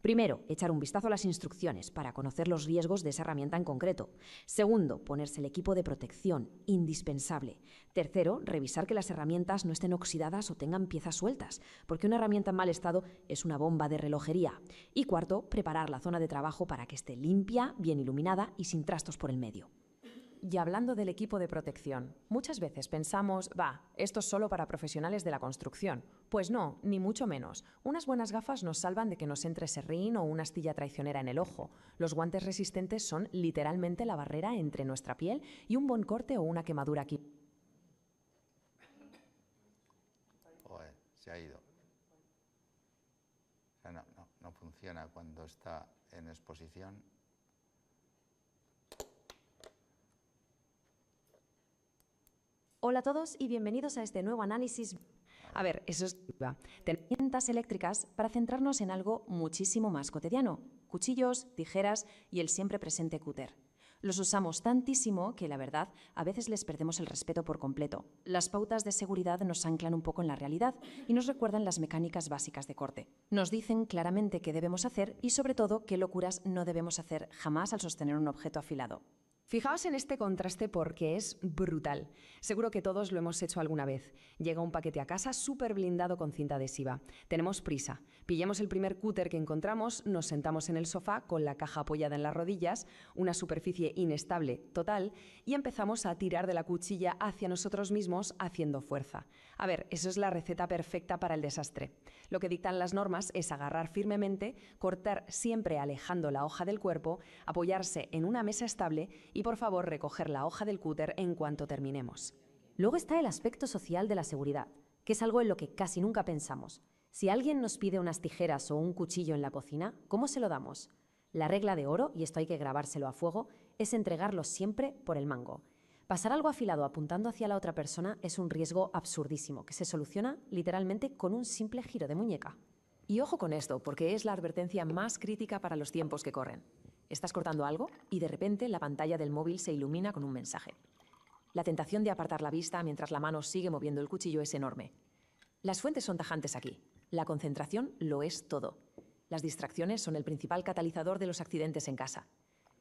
Primero, echar un vistazo a las instrucciones para conocer los riesgos de esa herramienta en concreto. Segundo, ponerse el equipo de protección, indispensable. Tercero, revisar que las herramientas no estén oxidadas o tengan piezas sueltas, porque una herramienta en mal estado es una bomba de relojería. Y cuarto, preparar la zona de trabajo para que esté limpia, bien iluminada y sin trastos por el medio. Y hablando del equipo de protección, muchas veces pensamos, esto es solo para profesionales de la construcción. Pues no, ni mucho menos. Unas buenas gafas nos salvan de que nos entre serrín o una astilla traicionera en el ojo. Los guantes resistentes son literalmente la barrera entre nuestra piel y un buen corte o una quemadura aquí. Joder, se ha ido. O sea, no funciona cuando está en exposición. Hola a todos y bienvenidos a este nuevo análisis. A ver, eso es herramientas eléctricas para centrarnos en algo muchísimo más cotidiano. Cuchillos, tijeras y el siempre presente cúter. Los usamos tantísimo que, la verdad, a veces les perdemos el respeto por completo. Las pautas de seguridad nos anclan un poco en la realidad y nos recuerdan las mecánicas básicas de corte. Nos dicen claramente qué debemos hacer y, sobre todo, qué locuras no debemos hacer jamás al sostener un objeto afilado. Fijaos en este contraste porque es brutal. Seguro que todos lo hemos hecho alguna vez. Llega un paquete a casa súper blindado con cinta adhesiva. Tenemos prisa. Pillamos el primer cúter que encontramos, nos sentamos en el sofá con la caja apoyada en las rodillas, una superficie inestable total, y empezamos a tirar de la cuchilla hacia nosotros mismos haciendo fuerza. A ver, eso es la receta perfecta para el desastre. Lo que dictan las normas es agarrar firmemente, cortar siempre alejando la hoja del cuerpo, apoyarse en una mesa estable y, por favor, recoger la hoja del cúter en cuanto terminemos. Luego está el aspecto social de la seguridad, que es algo en lo que casi nunca pensamos. Si alguien nos pide unas tijeras o un cuchillo en la cocina, ¿cómo se lo damos? La regla de oro, y esto hay que grabárselo a fuego, es entregarlo siempre por el mango. Pasar algo afilado apuntando hacia la otra persona es un riesgo absurdísimo, que se soluciona literalmente con un simple giro de muñeca. Y ojo con esto, porque es la advertencia más crítica para los tiempos que corren. Estás cortando algo y de repente la pantalla del móvil se ilumina con un mensaje. La tentación de apartar la vista mientras la mano sigue moviendo el cuchillo es enorme. Las fuentes son tajantes aquí. La concentración lo es todo. Las distracciones son el principal catalizador de los accidentes en casa.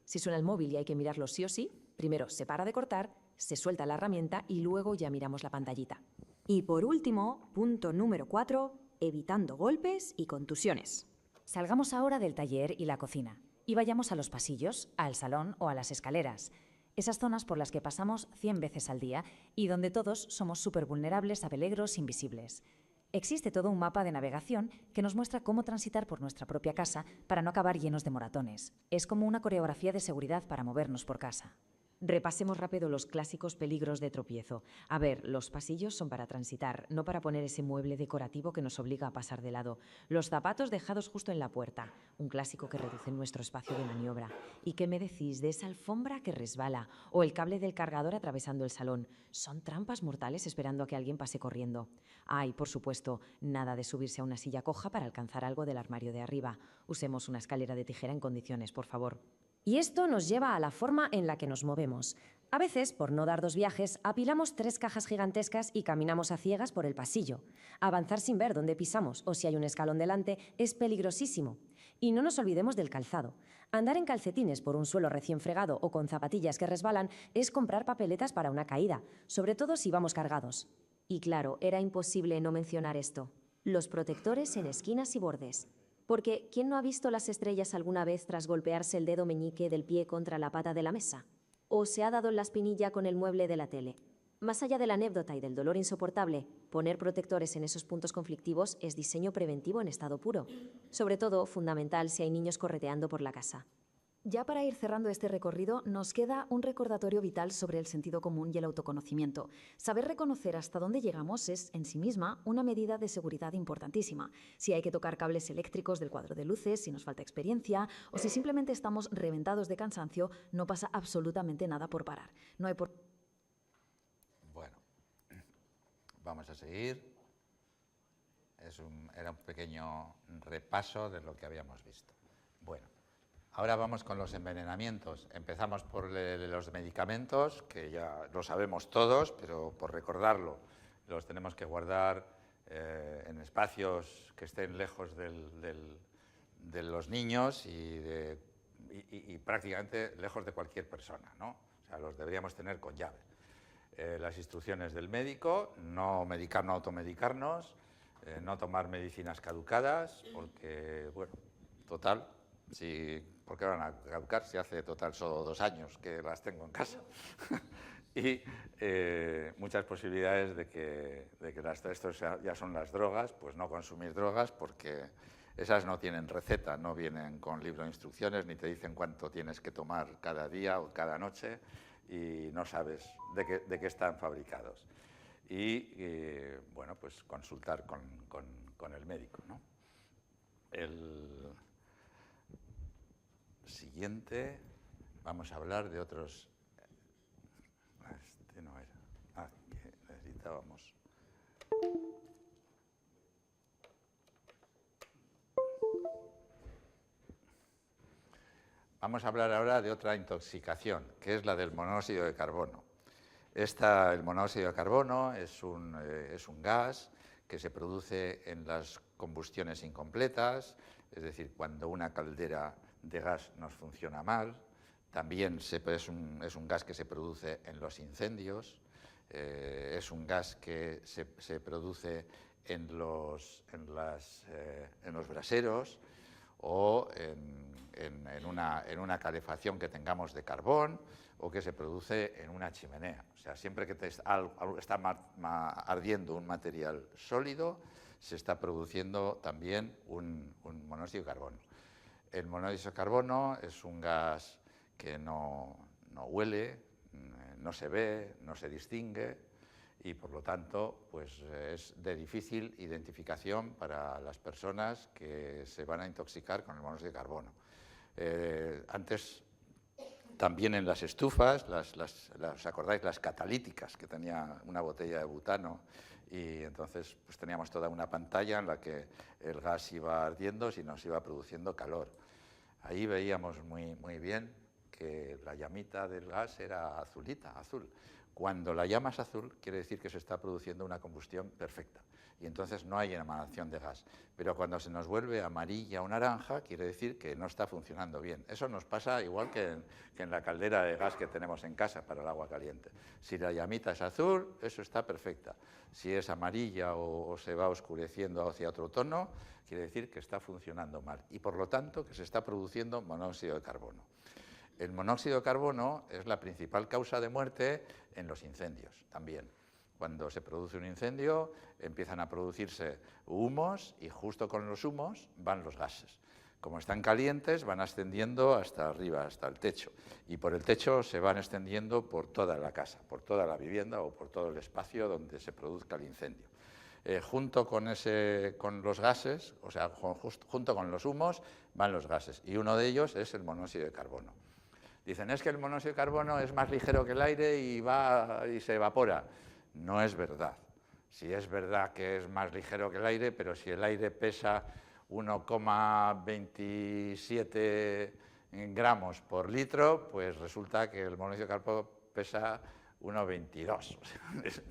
Si suena el móvil y hay que mirarlo sí o sí, primero se para de cortar, se suelta la herramienta y luego ya miramos la pantallita. Y por último, punto número 4, evitando golpes y contusiones. Salgamos ahora del taller y la cocina y vayamos a los pasillos, al salón o a las escaleras. Esas zonas por las que pasamos 100 veces al día y donde todos somos súper vulnerables a peligros invisibles. Existe todo un mapa de navegación que nos muestra cómo transitar por nuestra propia casa para no acabar llenos de moratones. Es como una coreografía de seguridad para movernos por casa. Repasemos rápido los clásicos peligros de tropiezo. A ver, los pasillos son para transitar, no para poner ese mueble decorativo que nos obliga a pasar de lado. Los zapatos dejados justo en la puerta, un clásico que reduce nuestro espacio de maniobra. ¿Y qué me decís de esa alfombra que resbala? O el cable del cargador atravesando el salón. Son trampas mortales esperando a que alguien pase corriendo. Y por supuesto, nada de subirse a una silla coja para alcanzar algo del armario de arriba. Usemos una escalera de tijera en condiciones, por favor. Y esto nos lleva a la forma en la que nos movemos. A veces, por no dar 2 viajes, apilamos 3 cajas gigantescas y caminamos a ciegas por el pasillo. Avanzar sin ver dónde pisamos o si hay un escalón delante es peligrosísimo. Y no nos olvidemos del calzado. Andar en calcetines por un suelo recién fregado o con zapatillas que resbalan es comprar papeletas para una caída, sobre todo si vamos cargados. Y claro, era imposible no mencionar esto. Los protectores en esquinas y bordes. Porque, ¿quién no ha visto las estrellas alguna vez tras golpearse el dedo meñique del pie contra la pata de la mesa? ¿O se ha dado en la espinilla con el mueble de la tele? Más allá de la anécdota y del dolor insoportable, poner protectores en esos puntos conflictivos es diseño preventivo en estado puro. Sobre todo, fundamental si hay niños correteando por la casa. Ya para ir cerrando este recorrido, nos queda un recordatorio vital sobre el sentido común y el autoconocimiento. Saber reconocer hasta dónde llegamos es, en sí misma, una medida de seguridad importantísima. Si hay que tocar cables eléctricos del cuadro de luces, si nos falta experiencia, o si simplemente estamos reventados de cansancio, no pasa absolutamente nada por parar. No hay por... Bueno, vamos a seguir. Era un pequeño repaso de lo que habíamos visto. Bueno, ahora vamos con los envenenamientos. Empezamos por los medicamentos, que ya lo sabemos todos, pero por recordarlo, los tenemos que guardar en espacios que estén lejos de los niños y prácticamente lejos de cualquier persona, ¿no? O sea, los deberíamos tener con llave. Las instrucciones del médico, no automedicarnos, no tomar medicinas caducadas, porque, bueno, total, ¿por qué van a caducar si hace total solo 2 años que las tengo en casa? Y muchas posibilidades de que esto ya son las drogas, pues no consumir drogas, porque esas no tienen receta, no vienen con libro de instrucciones, ni te dicen cuánto tienes que tomar cada día o cada noche, y no sabes de qué están fabricados. Y bueno, pues consultar con el médico, ¿no? El siguiente, vamos a hablar de otros. Este no era. Que necesitábamos. Vamos a hablar ahora de otra intoxicación, que es la del monóxido de carbono. El monóxido de carbono es un gas que se produce en las combustiones incompletas, es decir, cuando una caldera de gas nos funciona mal. También es un gas que se produce en los incendios, es un gas que se produce en los braseros o en una calefacción que tengamos de carbón, o que se produce en una chimenea. O sea, siempre que está ardiendo un material sólido, se está produciendo también un monóxido de carbono. El monóxido de carbono es un gas que no huele, no se ve, no se distingue, y por lo tanto pues, es de difícil identificación para las personas que se van a intoxicar con el monóxido de carbono. Antes, también en las estufas, ¿os acordáis? Las catalíticas, que tenía una botella de butano, y entonces pues, teníamos toda una pantalla en la que el gas iba ardiendo y nos iba produciendo calor. Ahí veíamos muy bien que la llamita del gas era azul. Cuando la llama es azul, quiere decir que se está produciendo una combustión perfecta, y entonces no hay emanación de gas. Pero cuando se nos vuelve amarilla o naranja, quiere decir que no está funcionando bien. Eso nos pasa igual que en la caldera de gas que tenemos en casa para el agua caliente. Si la llamita es azul, eso está perfecta. Si es amarilla o se va oscureciendo hacia otro tono, quiere decir que está funcionando mal, y por lo tanto que se está produciendo monóxido de carbono. El monóxido de carbono es la principal causa de muerte en los incendios también. Cuando se produce un incendio empiezan a producirse humos, y justo con los humos van los gases. Como están calientes, van ascendiendo hasta arriba, hasta el techo, y por el techo se van extendiendo por toda la casa, por toda la vivienda o por todo el espacio donde se produzca el incendio. Junto con los gases, o sea, junto con los humos, van los gases, y uno de ellos es el monóxido de carbono. Dicen, es que el monóxido de carbono es más ligero que el aire y se evapora. No es verdad. Sí es verdad que es más ligero que el aire, pero si el aire pesa 1,27 gramos por litro, pues resulta que el monóxido de carbono pesa 1,22. O sea, es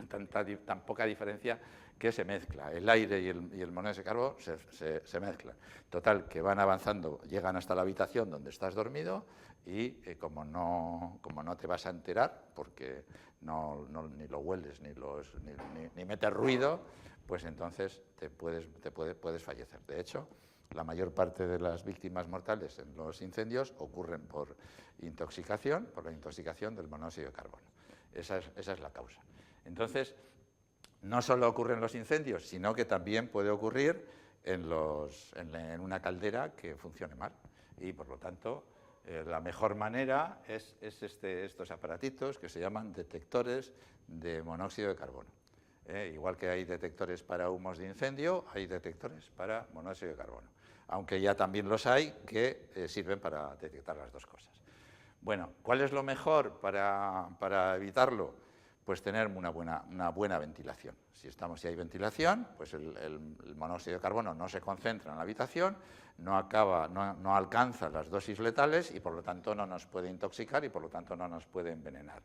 tan poca diferencia que se mezcla. El aire y el monóxido de carbono se mezclan. Total, que van avanzando, llegan hasta la habitación donde estás dormido, y como no te vas a enterar, porque ni lo hueles ni metes ruido, pues entonces puedes fallecer. De hecho, la mayor parte de las víctimas mortales en los incendios ocurren por la intoxicación del monóxido de carbono. Esa es la causa. Entonces, no solo ocurre en los incendios, sino que también puede ocurrir en una caldera que funcione mal, y por lo tanto la mejor manera es estos aparatitos que se llaman detectores de monóxido de carbono. Igual que hay detectores para humos de incendio, hay detectores para monóxido de carbono, aunque ya también los hay que sirven para detectar las dos cosas. Bueno, ¿cuál es lo mejor para evitarlo? pues tener una buena ventilación. Si hay ventilación, pues el monóxido de carbono no se concentra en la habitación, no alcanza las dosis letales y por lo tanto no nos puede intoxicar y por lo tanto no nos puede envenenar.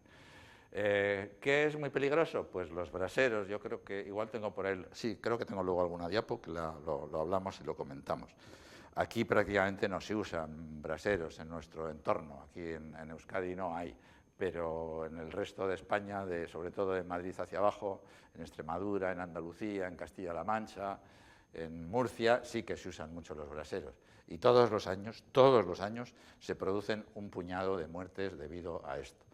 ¿Qué es muy peligroso? Pues los braseros. Yo creo que igual tengo por ahí, sí, creo que tengo luego alguna diapo que lo hablamos y lo comentamos. Aquí prácticamente no se usan braseros en nuestro entorno, aquí en Euskadi no hay, pero en el resto de España, sobre todo de Madrid hacia abajo, en Extremadura, en Andalucía, en Castilla-La Mancha, en Murcia, sí que se usan mucho los braseros. Y todos los años, se producen un puñado de muertes debido a esto.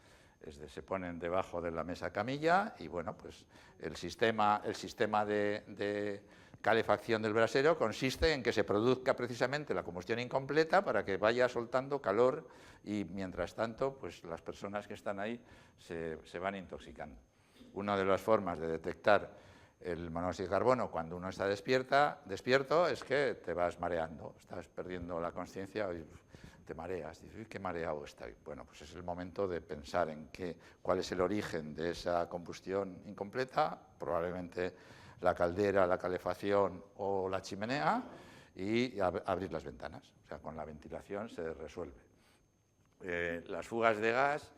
Se ponen debajo de la mesa camilla y, bueno, pues el sistema de calefacción del brasero consiste en que se produzca precisamente la combustión incompleta para que vaya soltando calor y, mientras tanto, pues las personas que están ahí se van intoxicando. Una de las formas de detectar el monóxido de carbono cuando uno está despierto es que te vas mareando, estás perdiendo la conciencia y te mareas, dices, qué mareado estoy. Bueno, pues es el momento de pensar en cuál es el origen de esa combustión incompleta, probablemente la caldera, la calefacción o la chimenea, y abrir las ventanas. O sea, con la ventilación se resuelve. Las fugas de gas,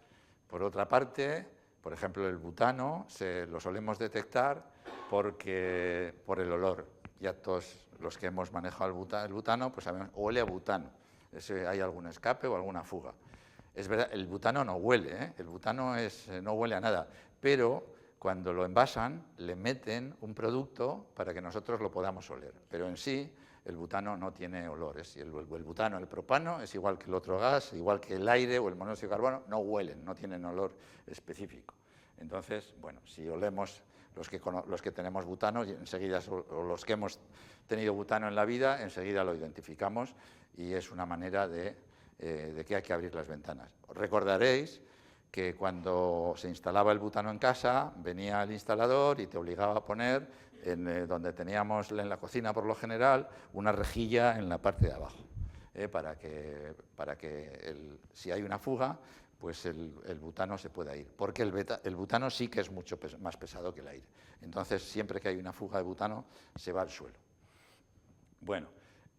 por otra parte, por ejemplo, el butano, lo solemos detectar por el olor. Ya todos los que hemos manejado el butano, pues sabemos, huele a butano. Hay algún escape o alguna fuga. Es verdad, el butano no huele, el butano no huele a nada, pero cuando lo envasan le meten un producto para que nosotros lo podamos oler, pero en sí el butano no tiene olores. El butano, el propano, es igual que el otro gas, igual que el aire o el monóxido de carbono, no huelen, no tienen olor específico. Entonces, bueno, si olemos los que tenemos butano, enseguida, o los que hemos tenido butano en la vida, enseguida lo identificamos y es una manera de que hay que abrir las ventanas. Recordaréis que cuando se instalaba el butano en casa, venía el instalador y te obligaba a poner, donde teníamos en la cocina por lo general, una rejilla en la parte de abajo, para que si hay una fuga, pues el butano se pueda ir, porque el butano sí que es mucho más pesado que el aire. Entonces, siempre que hay una fuga de butano, se va al suelo. Bueno,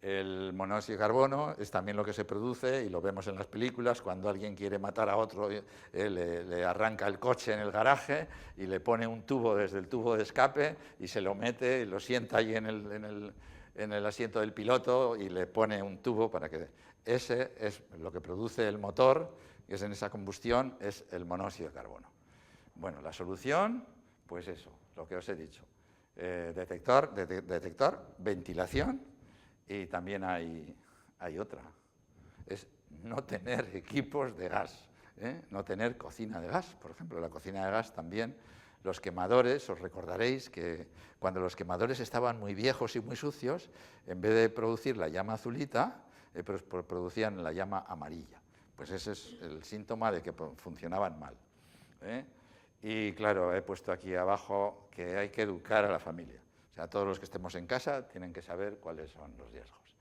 el monóxido de carbono es también lo que se produce, y lo vemos en las películas, cuando alguien quiere matar a otro, le arranca el coche en el garaje y le pone un tubo desde el tubo de escape y se lo mete y lo sienta ahí en el asiento del piloto y le pone un tubo para que... Ese es lo que produce el motor, que es en esa combustión, es el monóxido de carbono. Bueno, la solución, pues eso, lo que os he dicho. Detector, ventilación, y también hay otra, es no tener equipos de gas, no tener cocina de gas. Por ejemplo, la cocina de gas también, los quemadores, os recordaréis que cuando los quemadores estaban muy viejos y muy sucios, en vez de producir la llama azulita, producían la llama amarilla. Pues ese es el síntoma de que funcionaban mal. Y claro, he puesto aquí abajo que hay que educar a la familia. O sea, todos los que estemos en casa tienen que saber cuáles son los riesgos.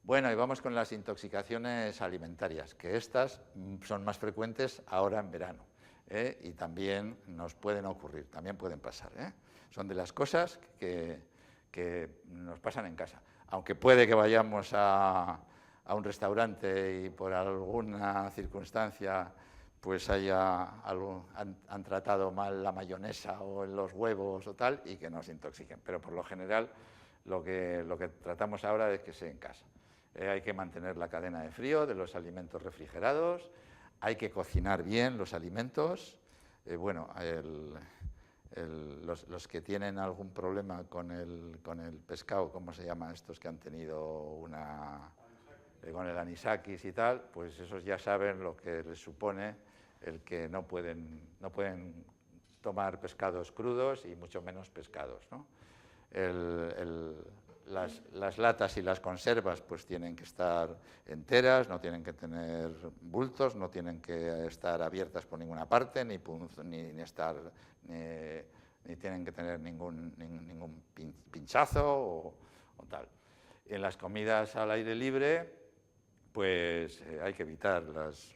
Bueno, y vamos con las intoxicaciones alimentarias, que estas son más frecuentes ahora en verano, y también nos pueden ocurrir, también pueden pasar. Son de las cosas que nos pasan en casa. Aunque puede que vayamos a un restaurante y por alguna circunstancia pues han tratado mal la mayonesa o los huevos o tal, y que nos intoxiquen. Pero por lo general lo que tratamos ahora es que sea en casa. Hay que mantener la cadena de frío de los alimentos refrigerados, hay que cocinar bien los alimentos. Bueno, los que tienen algún problema con el pescado, ¿cómo se llama estos que han tenido con el anisakis y tal? Pues esos ya saben lo que les supone el que no pueden tomar pescados crudos y mucho menos pescados, ¿no? Las latas y las conservas pues tienen que estar enteras, no tienen que tener bultos, no tienen que estar abiertas por ninguna parte, ni tienen que tener ningún pinchazo o tal. En las comidas al aire libre, pues hay que evitar los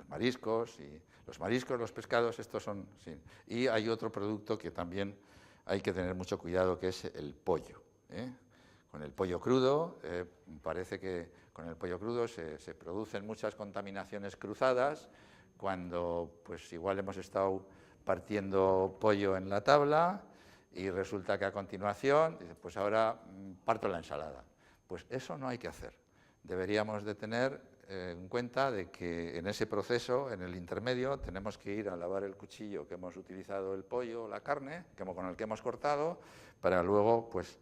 mariscos y Los mariscos, los pescados, estos son... Sí. Y hay otro producto que también hay que tener mucho cuidado, que es el pollo. Con el pollo crudo, parece que con el pollo crudo se producen muchas contaminaciones cruzadas, cuando pues igual hemos estado partiendo pollo en la tabla y resulta que a continuación, dice, pues ahora parto la ensalada. Pues eso no hay que hacer. Deberíamos de tener en cuenta de que en ese proceso, en el intermedio, tenemos que ir a lavar el cuchillo que hemos utilizado, el pollo, la carne, con el que hemos cortado, para luego pues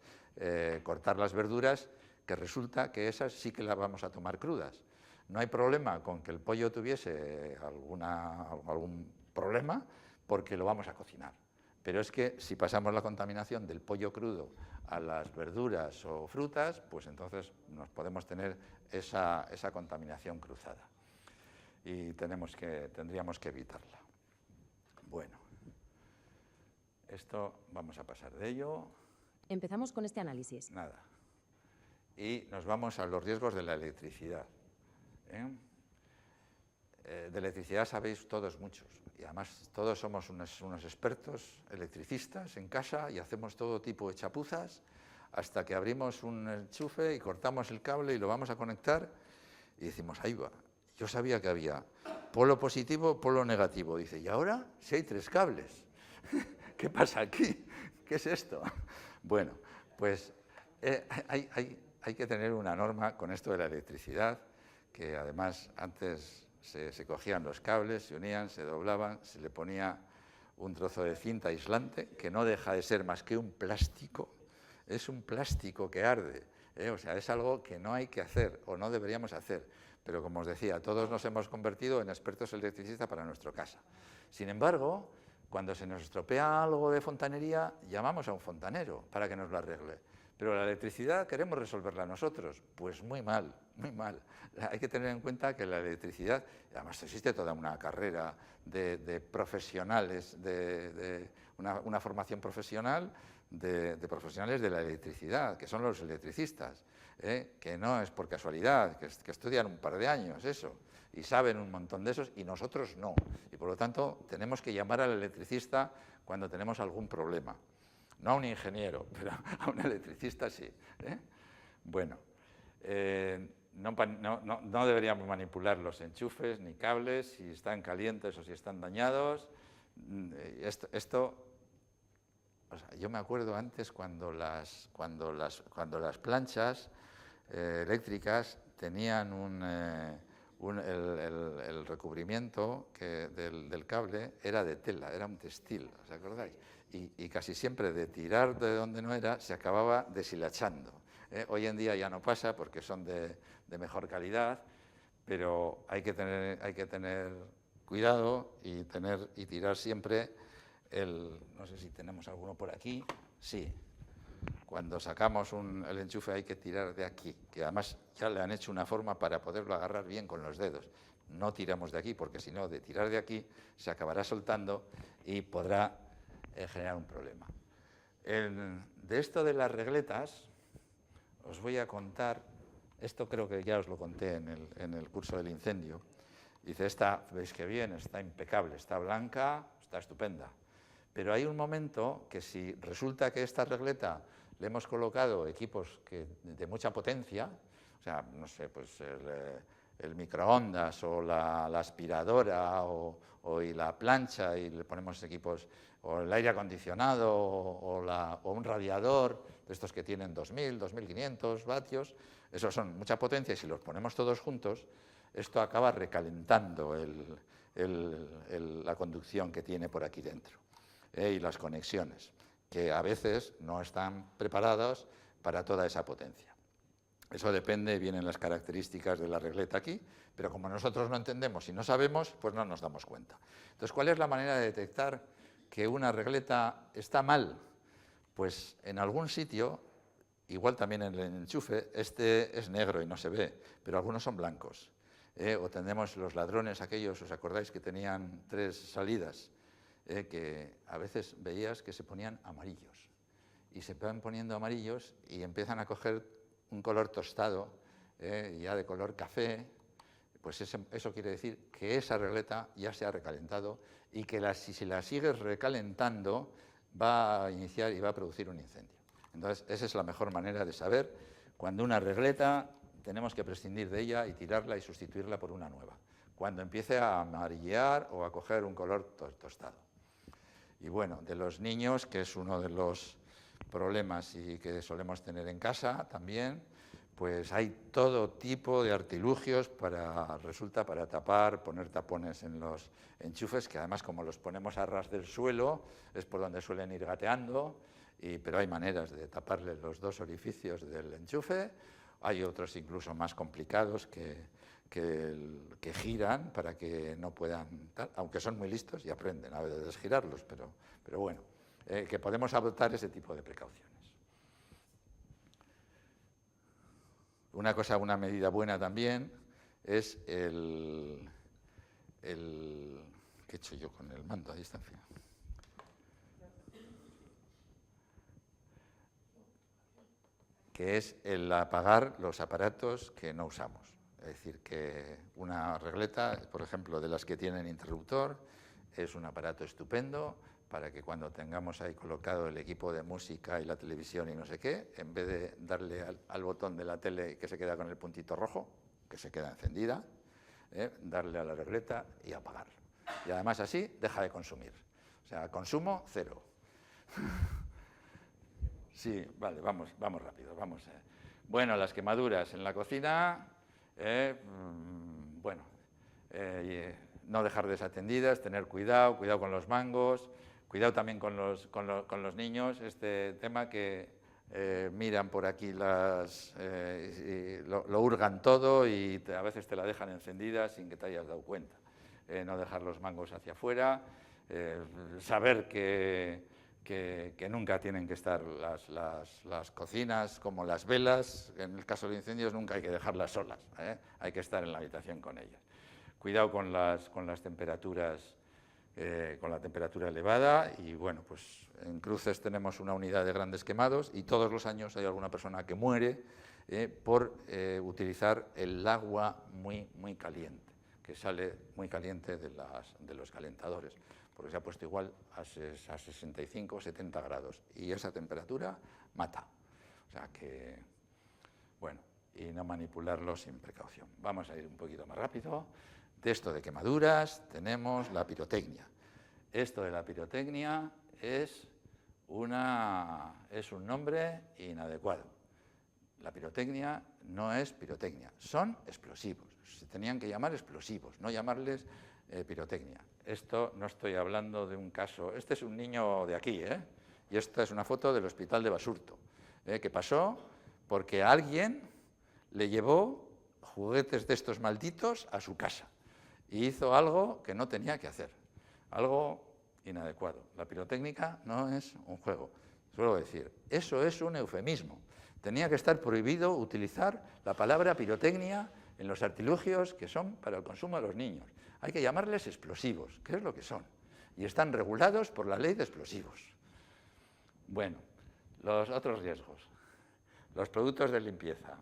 cortar las verduras, que resulta que esas sí que las vamos a tomar crudas. No hay problema con que el pollo tuviese algún problema, porque lo vamos a cocinar. Pero es que si pasamos la contaminación del pollo crudo a las verduras o frutas, pues entonces nos podemos tener esa contaminación cruzada. Y tendríamos que evitarla. Bueno, esto vamos a pasar de ello. Empezamos con este análisis. Nada. Y nos vamos a los riesgos de la electricidad. De electricidad sabéis todos muchos, y además todos somos unos expertos electricistas en casa y hacemos todo tipo de chapuzas hasta que abrimos un enchufe y cortamos el cable y lo vamos a conectar y decimos, ahí va, yo sabía que había polo positivo, polo negativo. Dice, ¿y ahora? Si hay 3 cables, ¿qué pasa aquí? ¿Qué es esto? Bueno, pues hay que tener una norma con esto de la electricidad, que además antes se cogían los cables, se unían, se doblaban, se le ponía un trozo de cinta aislante, que no deja de ser más que un plástico, es un plástico que arde, o sea, es algo que no hay que hacer o no deberíamos hacer, pero como os decía, todos nos hemos convertido en expertos electricistas para nuestra casa. Sin embargo, cuando se nos estropea algo de fontanería, llamamos a un fontanero para que nos lo arregle. Pero la electricidad queremos resolverla nosotros. Pues muy mal, muy mal. Hay que tener en cuenta que la electricidad, además existe toda una carrera de profesionales, de una formación profesional de profesionales de la electricidad, que son los electricistas, que no es por casualidad, que estudian un par de años eso, y saben un montón de esos, y nosotros no. Y por lo tanto tenemos que llamar al electricista cuando tenemos algún problema. No a un ingeniero, pero a un electricista sí. Bueno, no deberíamos manipular los enchufes ni cables si están calientes o si están dañados. O sea, yo me acuerdo antes cuando las planchas eléctricas tenían el recubrimiento del cable era de tela, era un textil, ¿os acordáis? Y casi siempre de tirar de donde no era se acababa deshilachando. Hoy en día ya no pasa porque son de mejor calidad, pero hay que tener cuidado y tirar siempre no sé si tenemos alguno por aquí, sí. Cuando sacamos el enchufe hay que tirar de aquí, que además ya le han hecho una forma para poderlo agarrar bien con los dedos. No tiramos de aquí, porque si no, de tirar de aquí se acabará soltando y podrá generar un problema. De esto de las regletas, os voy a contar, esto creo que ya os lo conté en el curso del incendio. Dice, esta, veis que bien, está impecable, está blanca, está estupenda. Pero hay un momento que si resulta que esta regleta le hemos colocado equipos de mucha potencia, o sea, no sé, pues el microondas o la aspiradora y la plancha y le ponemos equipos, o el aire acondicionado o un radiador, de estos que tienen 2.000, 2.500 vatios, esos son mucha potencia y si los ponemos todos juntos, esto acaba recalentando la conducción que tiene por aquí dentro y las conexiones, que a veces no están preparadas para toda esa potencia. Eso depende, vienen las características de la regleta aquí, pero como nosotros no entendemos y no sabemos, pues no nos damos cuenta. Entonces, ¿cuál es la manera de detectar que una regleta está mal? Pues en algún sitio, igual también en el enchufe, este es negro y no se ve, pero algunos son blancos. O tenemos los ladrones aquellos, ¿os acordáis que tenían 3 salidas? Que a veces veías que se ponían amarillos. Y se van poniendo amarillos y empiezan a coger un color tostado, ya de color café, pues eso quiere decir que esa regleta ya se ha recalentado y que si la sigues recalentando va a iniciar y va a producir un incendio. Entonces, esa es la mejor manera de saber cuando una regleta tenemos que prescindir de ella y tirarla y sustituirla por una nueva, cuando empiece a amarillear o a coger un color tostado. Y bueno, de los niños, que es uno de los problemas y que solemos tener en casa también, pues hay todo tipo de artilugios para tapar, poner tapones en los enchufes, que además como los ponemos a ras del suelo es por donde suelen ir gateando, pero hay maneras de taparle los dos orificios del enchufe. Hay otros incluso más complicados que giran para que no puedan, aunque son muy listos y aprenden a desgirarlos, pero bueno, que podemos adoptar ese tipo de precauciones. Una medida buena también es ¿qué he hecho yo con el mando a distancia? Que es el apagar los aparatos que no usamos. Es decir, que una regleta, por ejemplo, de las que tienen interruptor, es un aparato estupendo para que cuando tengamos ahí colocado el equipo de música y la televisión y no sé qué, en vez de darle al botón de la tele que se queda con el puntito rojo, que se queda encendida, darle a la regleta y apagarlo. Y además así deja de consumir. O sea, consumo cero. Sí, vale, vamos rápido, Bueno, las quemaduras en la cocina, no dejar desatendidas, tener cuidado con los mangos, cuidado también con los niños, este tema que miran por aquí lo hurgan todo y a veces te la dejan encendida sin que te hayas dado cuenta. No dejar los mangos hacia afuera, saber que nunca tienen que estar las cocinas como las velas, en el caso de incendios nunca hay que dejarlas solas, hay que estar en la habitación con ellas. Cuidado con las temperaturas, con la temperatura elevada y bueno, pues en Cruces tenemos una unidad de grandes quemados y todos los años hay alguna persona que muere por utilizar el agua muy caliente, que sale muy caliente de los calentadores, porque se ha puesto igual a 65 o 70 grados y esa temperatura mata. O sea que, bueno, y no manipularlo sin precaución. Vamos a ir un poquito más rápido. De esto de quemaduras tenemos la pirotecnia. Esto de la pirotecnia es un nombre inadecuado. La pirotecnia no es pirotecnia, son explosivos. Se tenían que llamar explosivos, no llamarles pirotecnia. Esto no estoy hablando de un caso, este es un niño de aquí, y esta es una foto del hospital de Basurto, que pasó porque alguien le llevó juguetes de estos malditos a su casa y hizo algo que no tenía que hacer, algo inadecuado. La pirotécnica no es un juego, suelo decir, eso es un eufemismo. Tenía que estar prohibido utilizar la palabra pirotecnia en los artilugios que son para el consumo de los niños. Hay que llamarles explosivos, que es lo que son, y están regulados por la ley de explosivos. Bueno, los otros riesgos, los productos de limpieza.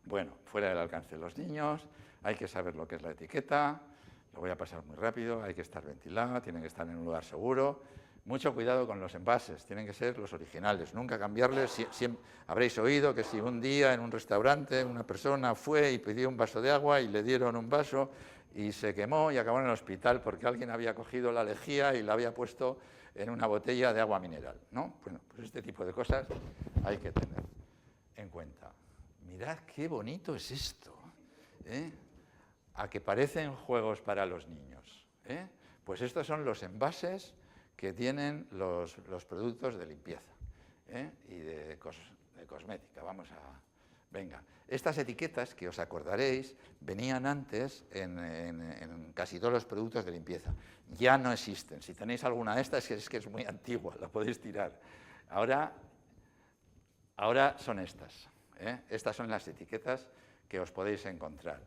Bueno, fuera del alcance de los niños, hay que saber lo que es la etiqueta, lo voy a pasar muy rápido, hay que estar ventilado, tienen que estar en un lugar seguro. Mucho cuidado con los envases, tienen que ser los originales, nunca cambiarles. Habréis oído que si un día en un restaurante una persona fue y pidió un vaso de agua y le dieron un vaso y se quemó y acabó en el hospital porque alguien había cogido la lejía y la había puesto en una botella de agua mineral, ¿no? Bueno, pues este tipo de cosas hay que tener en cuenta. Mirad qué bonito es esto, a que parecen juegos para los niños, Pues estos son los envases que tienen los productos de limpieza y de cosmética. Venga, estas etiquetas que os acordaréis venían antes en casi todos los productos de limpieza. Ya no existen. Si tenéis alguna de estas es que es muy antigua, la podéis tirar. Ahora son estas. Estas son las etiquetas que os podéis encontrar.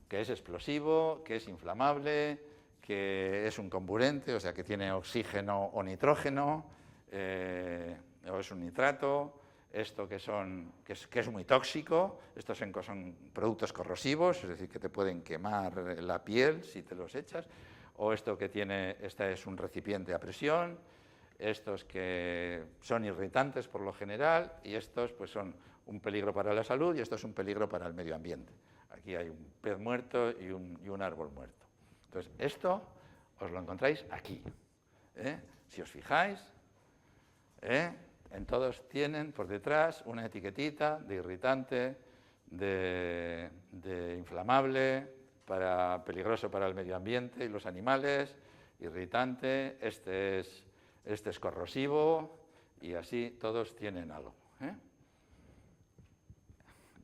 Que es explosivo, que es inflamable, que es un comburente, o sea, que tiene oxígeno o nitrógeno, o es un nitrato, esto que es muy tóxico, estos son productos corrosivos, es decir, que te pueden quemar la piel si te los echas, o esto que tiene, este es un recipiente a presión, estos que son irritantes por lo general, y estos pues son un peligro para la salud y esto es un peligro para el medio ambiente. Aquí hay un pez muerto y un árbol muerto. Entonces, esto os lo encontráis aquí. Si os fijáis, en todos tienen por detrás una etiquetita de irritante, de inflamable, peligroso para el medio ambiente y los animales, irritante, este es corrosivo y así todos tienen algo.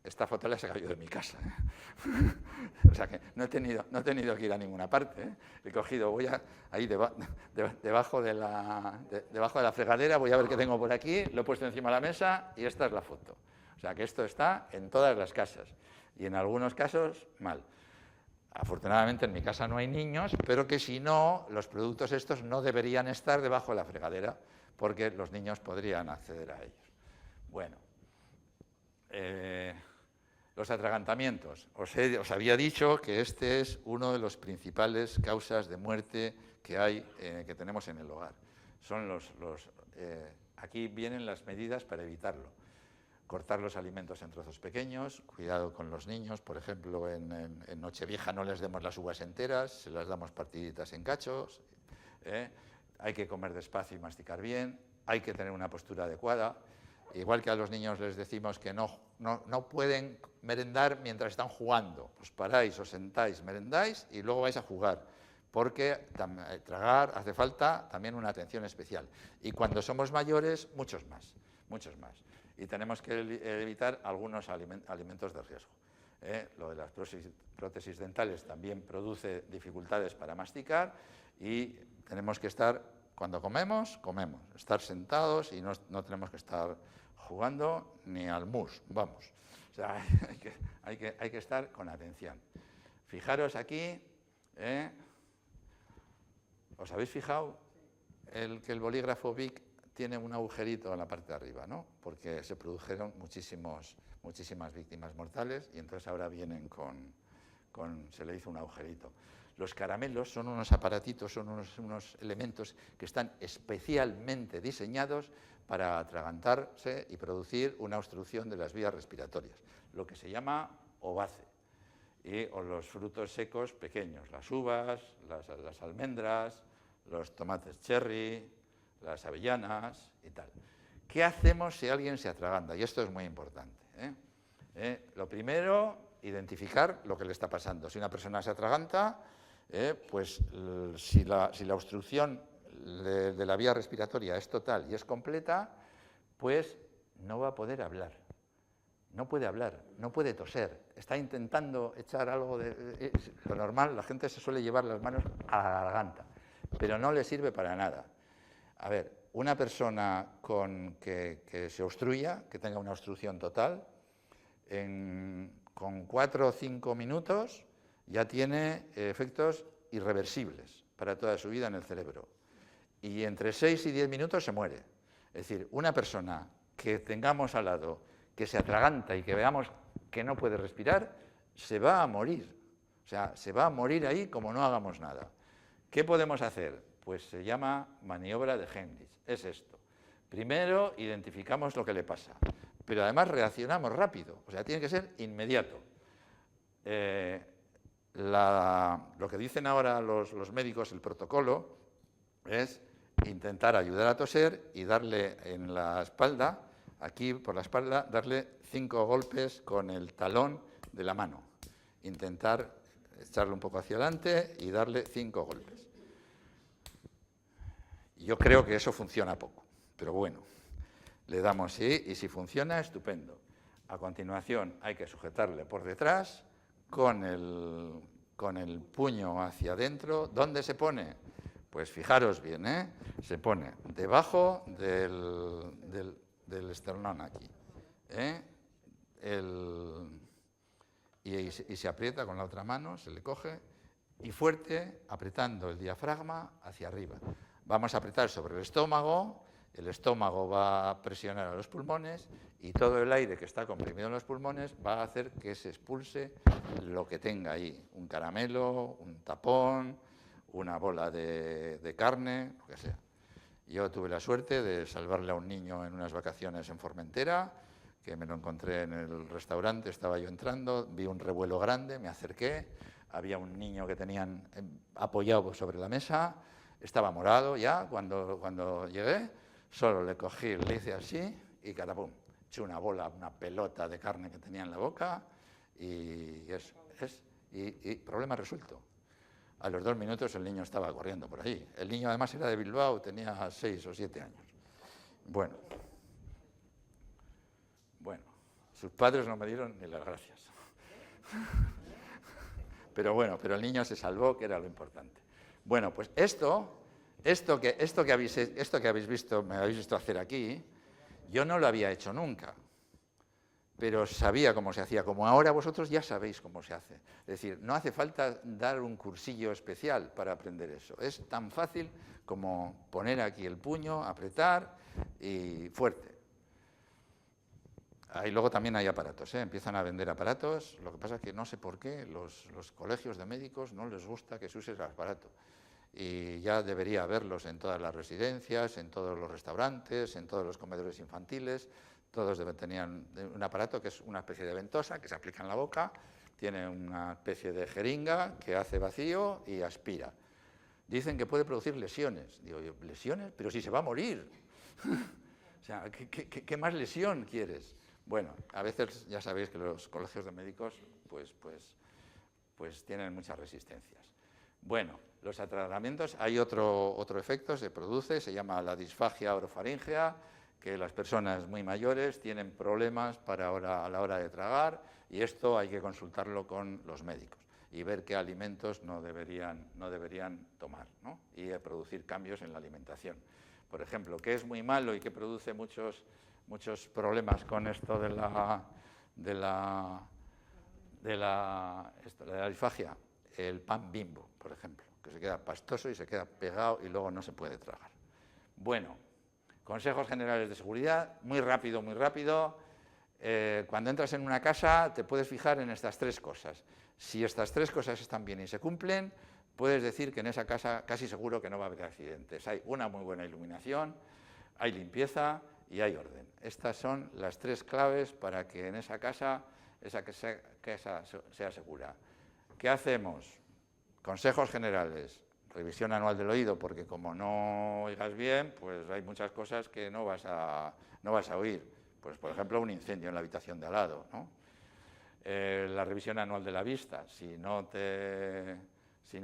Esta foto la he sacado yo de mi casa. O sea que no he tenido que ir a ninguna parte. He cogido, voy ahí debajo de la fregadera, voy a ver qué tengo por aquí, lo he puesto encima de la mesa y esta es la foto. O sea que esto está en todas las casas y en algunos casos mal. Afortunadamente en mi casa no hay niños, pero que si no, los productos estos no deberían estar debajo de la fregadera porque los niños podrían acceder a ellos. Bueno. Los atragantamientos. Os había dicho que este es uno de las principales causas de muerte que tenemos en el hogar. Aquí vienen las medidas para evitarlo. Cortar los alimentos en trozos pequeños, cuidado con los niños, por ejemplo, en Nochevieja no les demos las uvas enteras, se las damos partiditas en cachos. Hay que comer despacio y masticar bien, hay que tener una postura adecuada. Igual que a los niños les decimos que no pueden merendar mientras están jugando. Os paráis, os sentáis, merendáis y luego vais a jugar, porque tragar hace falta también una atención especial. Y cuando somos mayores, muchos más. Y tenemos que evitar algunos alimentos de riesgo. Lo de las prótesis dentales también produce dificultades para masticar y tenemos que estar, cuando comemos, estar sentados y no tenemos que estar jugando ni al mus, vamos. O sea, hay que estar con atención. Fijaros aquí, ¿os habéis fijado que el bolígrafo Bic tiene un agujerito en la parte de arriba, ¿no? Porque se produjeron muchísimas víctimas mortales y entonces ahora vienen se le hizo un agujerito. Los caramelos son unos aparatitos, son unos elementos que están especialmente diseñados para atragantarse y producir una obstrucción de las vías respiratorias, lo que se llama ovace. O los frutos secos pequeños, las uvas, las almendras, los tomates cherry, las avellanas y tal. ¿Qué hacemos si alguien se atraganta? Y esto es muy importante. Lo primero, identificar lo que le está pasando. Si una persona se atraganta, pues si la obstrucción de la vía respiratoria es total y es completa, pues no va a poder hablar. No puede hablar, no puede toser. Está intentando echar algo de... Lo normal, la gente se suele llevar las manos a la garganta, pero no le sirve para nada. A ver, una persona que se obstruya, que tenga una obstrucción total, con 4 o 5 minutos ya tiene efectos irreversibles para toda su vida en el cerebro. Y entre 6 y 10 minutos se muere. Es decir, una persona que tengamos al lado, que se atraganta y que veamos que no puede respirar, se va a morir. O sea, se va a morir ahí como no hagamos nada. ¿Qué podemos hacer? Pues se llama maniobra de Heimlich. Es esto. Primero identificamos lo que le pasa, pero además reaccionamos rápido. O sea, tiene que ser inmediato. Lo que dicen ahora los médicos, el protocolo, es intentar ayudar a toser y darle en la espalda, aquí por la espalda, darle 5 golpes con el talón de la mano. Intentar echarle un poco hacia adelante y darle 5 golpes. Yo creo que eso funciona poco, pero bueno, le damos sí y si funciona, estupendo. A continuación hay que sujetarle por detrás con el puño hacia adentro. ¿Dónde se pone? Pues fijaros bien, se pone debajo del esternón aquí. Y se aprieta con la otra mano, se le coge y fuerte, apretando el diafragma hacia arriba. Vamos a apretar sobre el estómago el estómago va a presionar a los pulmones y todo el aire que está comprimido en los pulmones va a hacer que se expulse lo que tenga ahí, un caramelo, un tapón, una bola de carne, lo que sea. Yo tuve la suerte de salvarle a un niño en unas vacaciones en Formentera, que me lo encontré en el restaurante, estaba yo entrando, vi un revuelo grande, me acerqué, había un niño que tenían apoyado sobre la mesa, estaba morado ya cuando llegué, solo le cogí, le hice así y carapum, eché una bola, una pelota de carne que tenía en la boca y eso, y problema resuelto. A los 2 minutos el niño estaba corriendo por ahí. El niño además era de Bilbao, tenía 6 o 7 años. Bueno, sus padres no me dieron ni las gracias. Pero bueno, pero el niño se salvó, que era lo importante. Bueno, pues esto que habéis visto, me habéis visto hacer aquí, yo no lo había hecho nunca, pero sabía cómo se hacía, como ahora vosotros ya sabéis cómo se hace. Es decir, no hace falta dar un cursillo especial para aprender eso. Es tan fácil como poner aquí el puño, apretar y fuerte. Ahí luego también hay aparatos, empiezan a vender aparatos. Lo que pasa es que no sé por qué los colegios de médicos no les gusta que se use el aparato. Y ya debería haberlos en todas las residencias, en todos los restaurantes, en todos los comedores infantiles. Todos tenían un aparato que es una especie de ventosa que se aplica en la boca, tiene una especie de jeringa que hace vacío y aspira. Dicen que puede producir lesiones. Digo yo, ¿lesiones? Pero si se va a morir. O sea, ¿qué más lesión quieres? Bueno, a veces ya sabéis que los colegios de médicos pues tienen muchas resistencias. Bueno, los tratamientos, hay otro efecto, se produce, se llama la disfagia orofaríngea, que las personas muy mayores tienen problemas a la hora de tragar y esto hay que consultarlo con los médicos y ver qué alimentos no deberían tomar, ¿no? Y producir cambios en la alimentación. Por ejemplo, que es muy malo y que produce muchos problemas con esto de la disfagia, el pan Bimbo, por ejemplo, que se queda pastoso y se queda pegado y luego no se puede tragar. Bueno, consejos generales de seguridad, muy rápido. Cuando entras en una casa te puedes fijar en estas 3 cosas. Si estas 3 cosas están bien y se cumplen, puedes decir que en esa casa casi seguro que no va a haber accidentes. Hay una muy buena iluminación, hay limpieza y hay orden. Estas son las 3 claves para que en esa casa sea segura. ¿Qué hacemos? Consejos generales. Revisión anual del oído, porque como no oigas bien, pues hay muchas cosas que no vas a oír. Pues, por ejemplo, un incendio en la habitación de al lado, ¿no? La revisión anual de la vista. Si no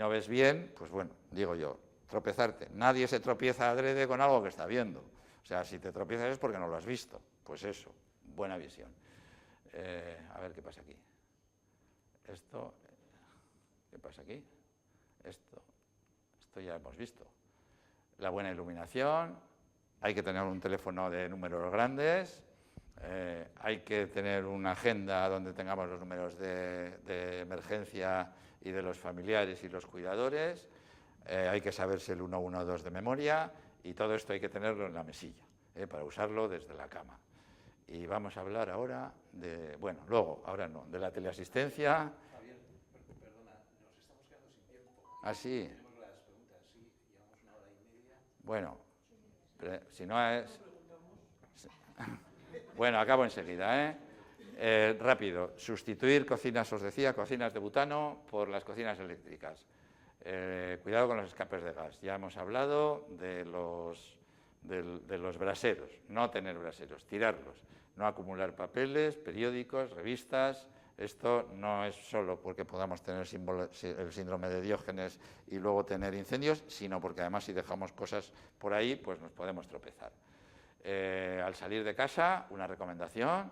ves bien, pues bueno, digo yo, tropezarte. Nadie se tropieza adrede con algo que está viendo. O sea, si te tropiezas es porque no lo has visto. Pues eso, buena visión. A ver qué pasa aquí. ¿Qué pasa aquí? Esto ya hemos visto. La buena iluminación, hay que tener un teléfono de números grandes, hay que tener una agenda donde tengamos los números de emergencia y de los familiares y los cuidadores, hay que saberse el 112 de memoria y todo esto hay que tenerlo en la mesilla, para usarlo desde la cama. Y vamos a hablar ahora de, bueno, luego, ahora no, de la teleasistencia. Javier, perdona, nos estamos quedando sin tiempo. Ah, sí. Tenemos las preguntas, sí, llevamos 1 hora y media. Bueno, si no es... Bueno, acabo enseguida, rápido, sustituir cocinas, os decía, cocinas de butano por las cocinas eléctricas. Cuidado con los escapes de gas. Ya hemos hablado de los braseros, no tener braseros, tirarlos, no acumular papeles, periódicos, revistas. Esto no es solo porque podamos tener el síndrome de Diógenes y luego tener incendios, sino porque además si dejamos cosas por ahí, pues nos podemos tropezar. Al salir de casa, una recomendación,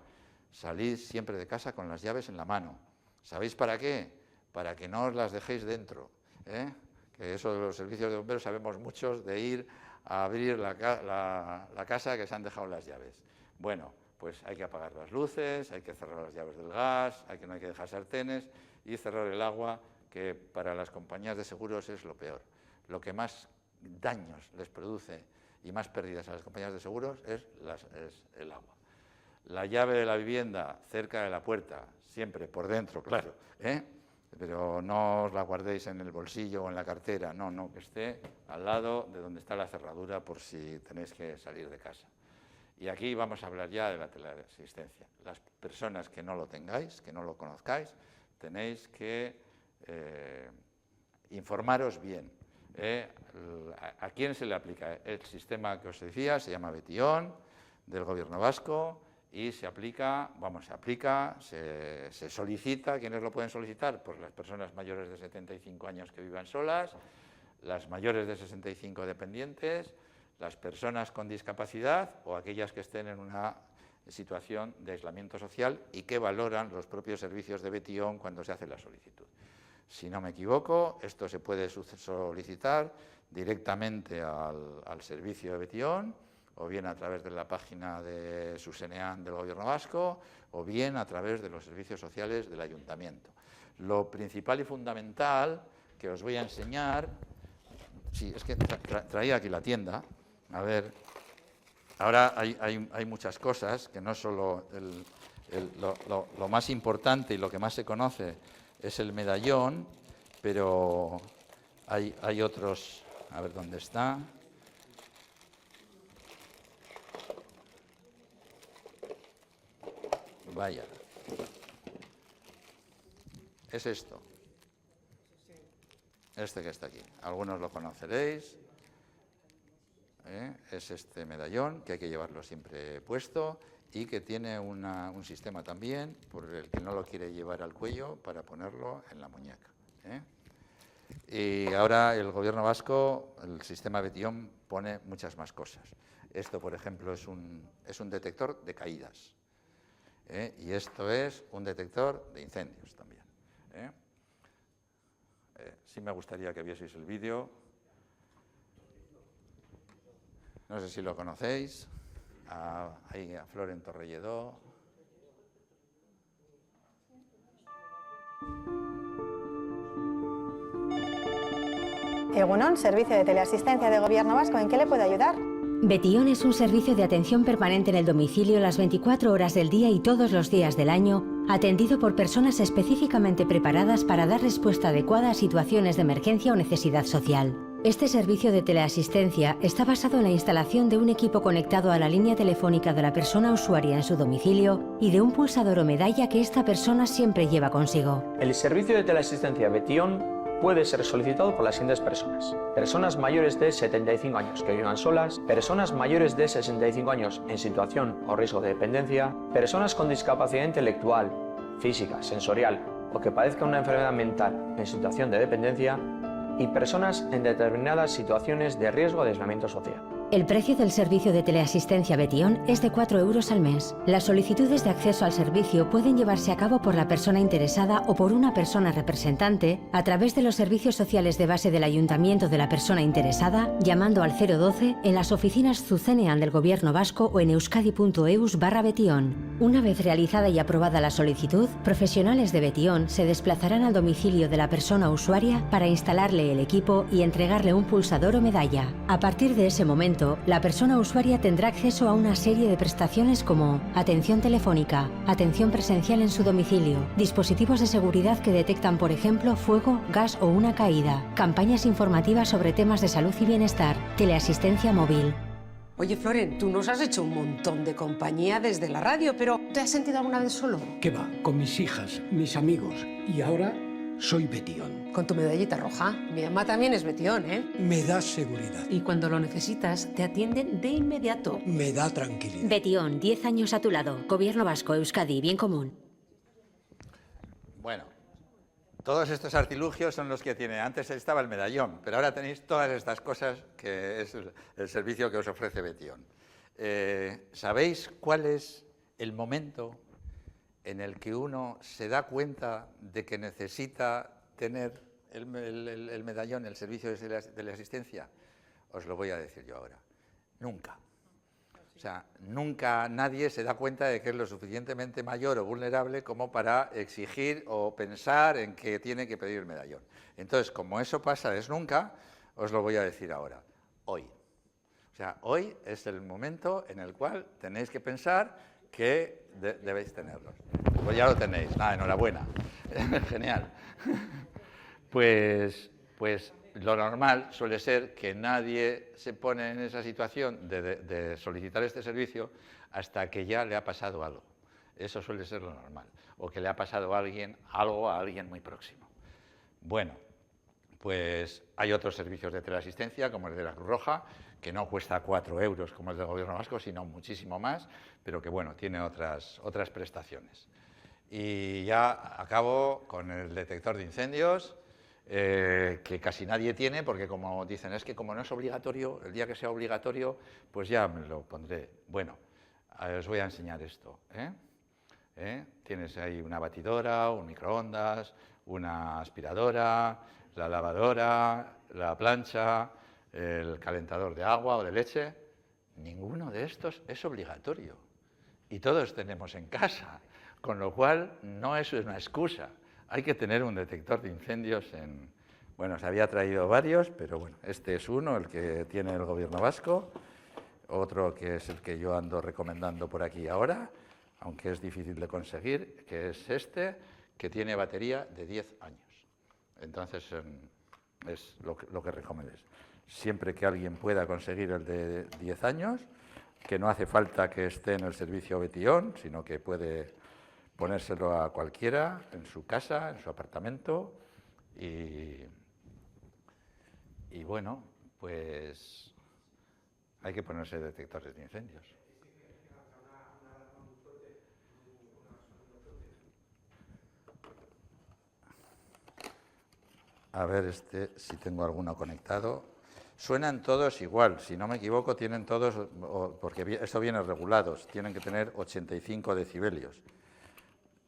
salid siempre de casa con las llaves en la mano. ¿Sabéis para qué? Para que no os las dejéis dentro, que eso de los servicios de bomberos sabemos muchos de ir a abrir la casa que se han dejado las llaves. Bueno, pues hay que apagar las luces, hay que cerrar las llaves del gas, no hay que dejar sartenes y cerrar el agua, que para las compañías de seguros es lo peor. Lo que más daños les produce y más pérdidas a las compañías de seguros es el agua. La llave de la vivienda cerca de la puerta, siempre por dentro, claro, pero no os la guardéis en el bolsillo o en la cartera, no, que esté al lado de donde está la cerradura por si tenéis que salir de casa. Y aquí vamos a hablar ya de la teleasistencia. Las personas que no lo tengáis, que no lo conozcáis, tenéis que informaros bien. ¿A quién se le aplica? El sistema que os decía se llama Betion, del Gobierno vasco, y se aplica, se solicita. ¿Quiénes lo pueden solicitar? Pues las personas mayores de 75 años que vivan solas, las mayores de 65 dependientes, las personas con discapacidad o aquellas que estén en una situación de aislamiento social y que valoran los propios servicios de Betion cuando se hace la solicitud. Si no me equivoco, esto se puede solicitar directamente al servicio de Betion, o bien a través de la página de Susenean del Gobierno vasco, o bien a través de los servicios sociales del Ayuntamiento. Lo principal y fundamental que os voy a enseñar, sí, es que traía aquí la tienda, a ver, ahora hay muchas cosas, que no solo lo más importante y lo que más se conoce es el medallón, pero hay otros, a ver dónde está. Vaya, es esto, este que está aquí, algunos lo conoceréis, es este medallón que hay que llevarlo siempre puesto y que tiene un sistema también por el que no lo quiere llevar al cuello para ponerlo en la muñeca. Y ahora el Gobierno vasco, el sistema Betion, pone muchas más cosas. Esto, por ejemplo, es un detector de caídas. Y esto es un detector de incendios también. Sí me gustaría que vieseis el vídeo. No sé si lo conocéis. Ahí a Flor en Torrelledó. Egunon, Servicio de Teleasistencia de Gobierno Vasco, ¿en qué le puedo ayudar? Betion es un servicio de atención permanente en el domicilio las 24 horas del día y todos los días del año, atendido por personas específicamente preparadas para dar respuesta adecuada a situaciones de emergencia o necesidad social. Este servicio de teleasistencia está basado en la instalación de un equipo conectado a la línea telefónica de la persona usuaria en su domicilio y de un pulsador o medalla que esta persona siempre lleva consigo. El servicio de teleasistencia Betion puede ser solicitado por las siguientes personas. Personas mayores de 75 años que vivan solas, personas mayores de 65 años en situación o riesgo de dependencia, personas con discapacidad intelectual, física, sensorial o que padezcan una enfermedad mental en situación de dependencia y personas en determinadas situaciones de riesgo de aislamiento social. El precio del servicio de teleasistencia Betion es de 4 euros al mes. Las solicitudes de acceso al servicio pueden llevarse a cabo por la persona interesada o por una persona representante a través de los servicios sociales de base del ayuntamiento de la persona interesada, llamando al 012 en las oficinas Zuzenean del Gobierno vasco o en euskadi.eus/Betion. Una vez realizada y aprobada la solicitud, profesionales de Betion se desplazarán al domicilio de la persona usuaria para instalarle el equipo y entregarle un pulsador o medalla. A partir de ese momento, la persona usuaria tendrá acceso a una serie de prestaciones como atención telefónica, atención presencial en su domicilio, dispositivos de seguridad que detectan, por ejemplo, fuego, gas o una caída, campañas informativas sobre temas de salud y bienestar, teleasistencia móvil. Oye, Floren, tú nos has hecho un montón de compañía desde la radio, pero ¿te has sentido alguna vez solo? ¿Qué va? Con mis hijas, mis amigos. Y ahora soy Betion. Con tu medallita roja. Mi mamá también es Betion, ¿eh? Me da seguridad. Y cuando lo necesitas, te atienden de inmediato. Me da tranquilidad. Betion, 10 años a tu lado. Gobierno vasco, Euskadi, bien común. Bueno, todos estos artilugios son los que tiene. Antes estaba el medallón, pero ahora tenéis todas estas cosas que es el servicio que os ofrece Betion. ¿Sabéis cuál es el momento en el que uno se da cuenta de que necesita tener el medallón, el servicio de la asistencia? Os lo voy a decir yo ahora. Nunca. O sea, nunca nadie se da cuenta de que es lo suficientemente mayor o vulnerable como para exigir o pensar en que tiene que pedir el medallón. Entonces, como eso pasa es nunca, os lo voy a decir ahora, hoy. O sea, hoy es el momento en el cual tenéis que pensar que debéis tenerlos. Pues ya lo tenéis. Nada, enhorabuena. Genial. Pues lo normal suele ser que nadie se pone en esa situación de solicitar este servicio hasta que ya le ha pasado algo. Eso suele ser lo normal. O que le ha pasado algo a alguien muy próximo. Bueno, pues hay otros servicios de teleasistencia, como el de la Cruz Roja, que no cuesta 4 euros como el del Gobierno vasco, sino muchísimo más, pero que bueno, tiene otras prestaciones. Y ya acabo con el detector de incendios, que casi nadie tiene, porque como dicen, es que como no es obligatorio, el día que sea obligatorio, pues ya me lo pondré. Bueno, os voy a enseñar esto. Tienes ahí una batidora, un microondas, una aspiradora, la lavadora, la plancha, el calentador de agua o de leche. Ninguno de estos es obligatorio y todos tenemos en casa, con lo cual no es una excusa. Hay que tener un detector de incendios en... Bueno, se había traído varios, pero bueno, este es uno, el que tiene el Gobierno vasco, otro que es el que yo ando recomendando por aquí ahora, aunque es difícil de conseguir, que es este, que tiene batería de 10 años. Entonces, es lo que recomiendes. Siempre que alguien pueda conseguir el de 10 años, que no hace falta que esté en el servicio Betión, sino que puede ponérselo a cualquiera en su casa, en su apartamento, y bueno, pues hay que ponerse detectores de incendios. A ver si tengo alguno conectado. Suenan todos igual, si no me equivoco, tienen todos, porque esto viene regulados, tienen que tener 85 decibelios.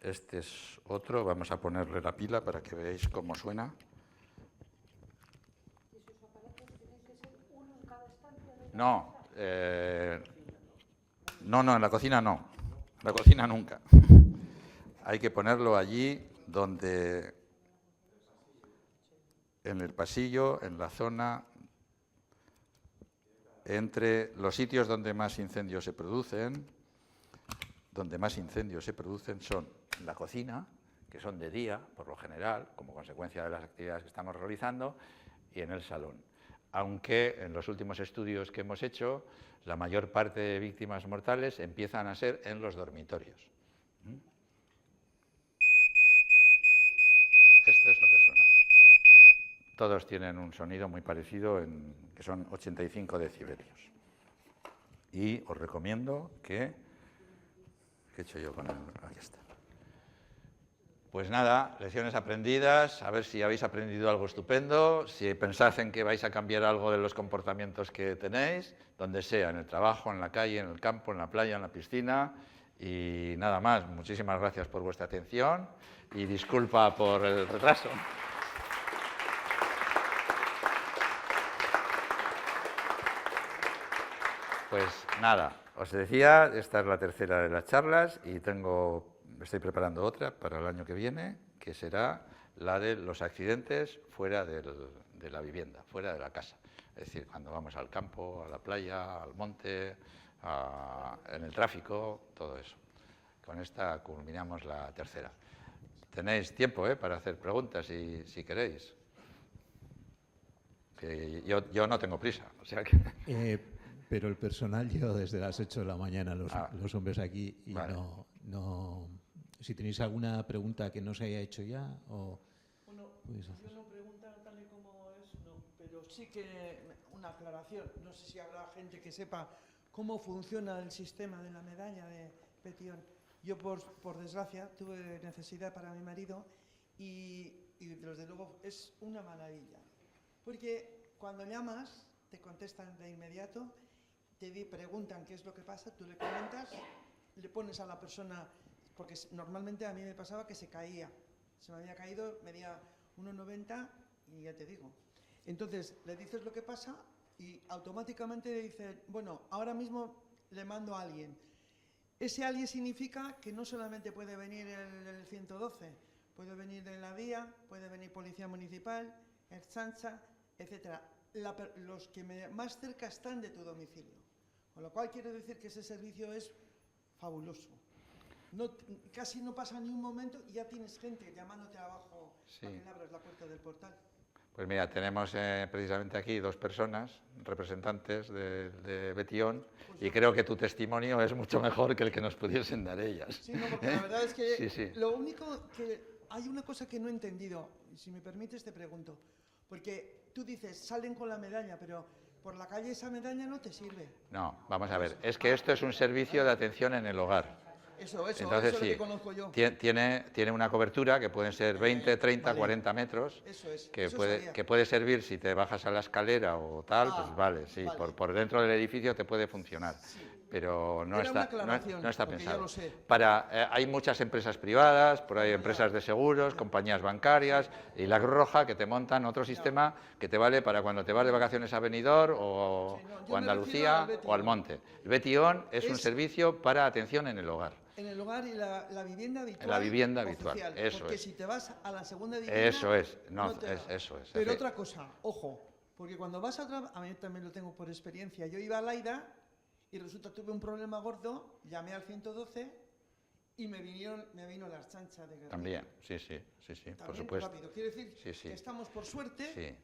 Este es otro, vamos a ponerle la pila para que veáis cómo suena. No, no, en la cocina no, en la cocina nunca. Hay que ponerlo allí donde, en el pasillo, en la zona, entre los sitios donde más incendios se producen. Donde más incendios se producen son en la cocina, que son de día, por lo general, como consecuencia de las actividades que estamos realizando, y en el salón. Aunque en los últimos estudios que hemos hecho, la mayor parte de víctimas mortales empiezan a ser en los dormitorios. Esto es lo que suena. Todos tienen un sonido muy parecido, que son 85 decibelios. Y os recomiendo que... ¿Qué he hecho yo con él? Aquí está. Pues nada, lecciones aprendidas, a ver si habéis aprendido algo estupendo, si pensáis en que vais a cambiar algo de los comportamientos que tenéis, donde sea, en el trabajo, en la calle, en el campo, en la playa, en la piscina, y nada más. Muchísimas gracias por vuestra atención y disculpa por el retraso. Pues nada, os decía, esta es la tercera de las charlas y estoy preparando otra para el año que viene, que será la de los accidentes fuera de la vivienda, fuera de la casa. Es decir, cuando vamos al campo, a la playa, al monte, en el tráfico, todo eso. Con esta culminamos la tercera. Tenéis tiempo para hacer preguntas si queréis. Que yo no tengo prisa, o sea que... Pero el personal, yo desde las 8 de la mañana, los hombres aquí, y vale. Si tenéis alguna pregunta que no se haya hecho ya, o... Bueno, yo no preguntar tal y como es, no, pero sí que una aclaración. No sé si habrá gente que sepa cómo funciona el sistema de la medalla de Betión. Yo, por desgracia, tuve necesidad para mi marido y desde luego es una maravilla. Porque cuando llamas, te contestan de inmediato, te preguntan qué es lo que pasa, tú le comentas, le pones a la persona, porque normalmente a mí me pasaba que se caía, se me había caído, medía 1,90 y ya te digo. Entonces le dices lo que pasa y automáticamente le dicen, bueno, ahora mismo le mando a alguien. Ese alguien significa que no solamente puede venir el 112, puede venir de la vía, puede venir policía municipal, Ertzaintza, etcétera. los que más cerca están de tu domicilio. Con lo cual quiere decir que ese servicio es fabuloso. Casi no pasa ni un momento y ya tienes gente llamándote abajo para que le abras la puerta del portal. Pues mira, tenemos precisamente aquí 2 personas, representantes de Betion, y creo que tu testimonio es mucho mejor que el que nos pudiesen dar ellas. Sí, no, porque la verdad es que lo único que... Hay una cosa que no he entendido, y si me permites te pregunto, porque tú dices, salen con la medalla, pero por la calle esa medalla no te sirve. No, vamos a ver, es que esto es un servicio de atención en el hogar. Entonces, eso es lo que conozco yo. Tiene una cobertura que pueden ser 20, 30, 40 metros, que puede servir si te bajas a la escalera o tal, pues vale, sí, vale. Por dentro del edificio te puede funcionar, pero no está pensado. Hay muchas empresas privadas, por ahí empresas de seguros, compañías bancarias y la Cruz Roja que te montan otro sistema que te vale para cuando te vas de vacaciones a Benidorm o Andalucía o al monte. El Betion es un servicio para atención en el hogar. En el hogar y la vivienda habitual. En la vivienda habitual, oficial, eso porque es. Si te vas a la segunda vivienda... Eso es, eso es. Pero otra cosa, ojo, porque cuando vas a mí también lo tengo por experiencia, yo iba a Laida y resulta tuve un problema gordo, llamé al 112 y me vino la chancha de guerra. También, sí, también, por supuesto. Rápido. Quiere decir que estamos, por suerte,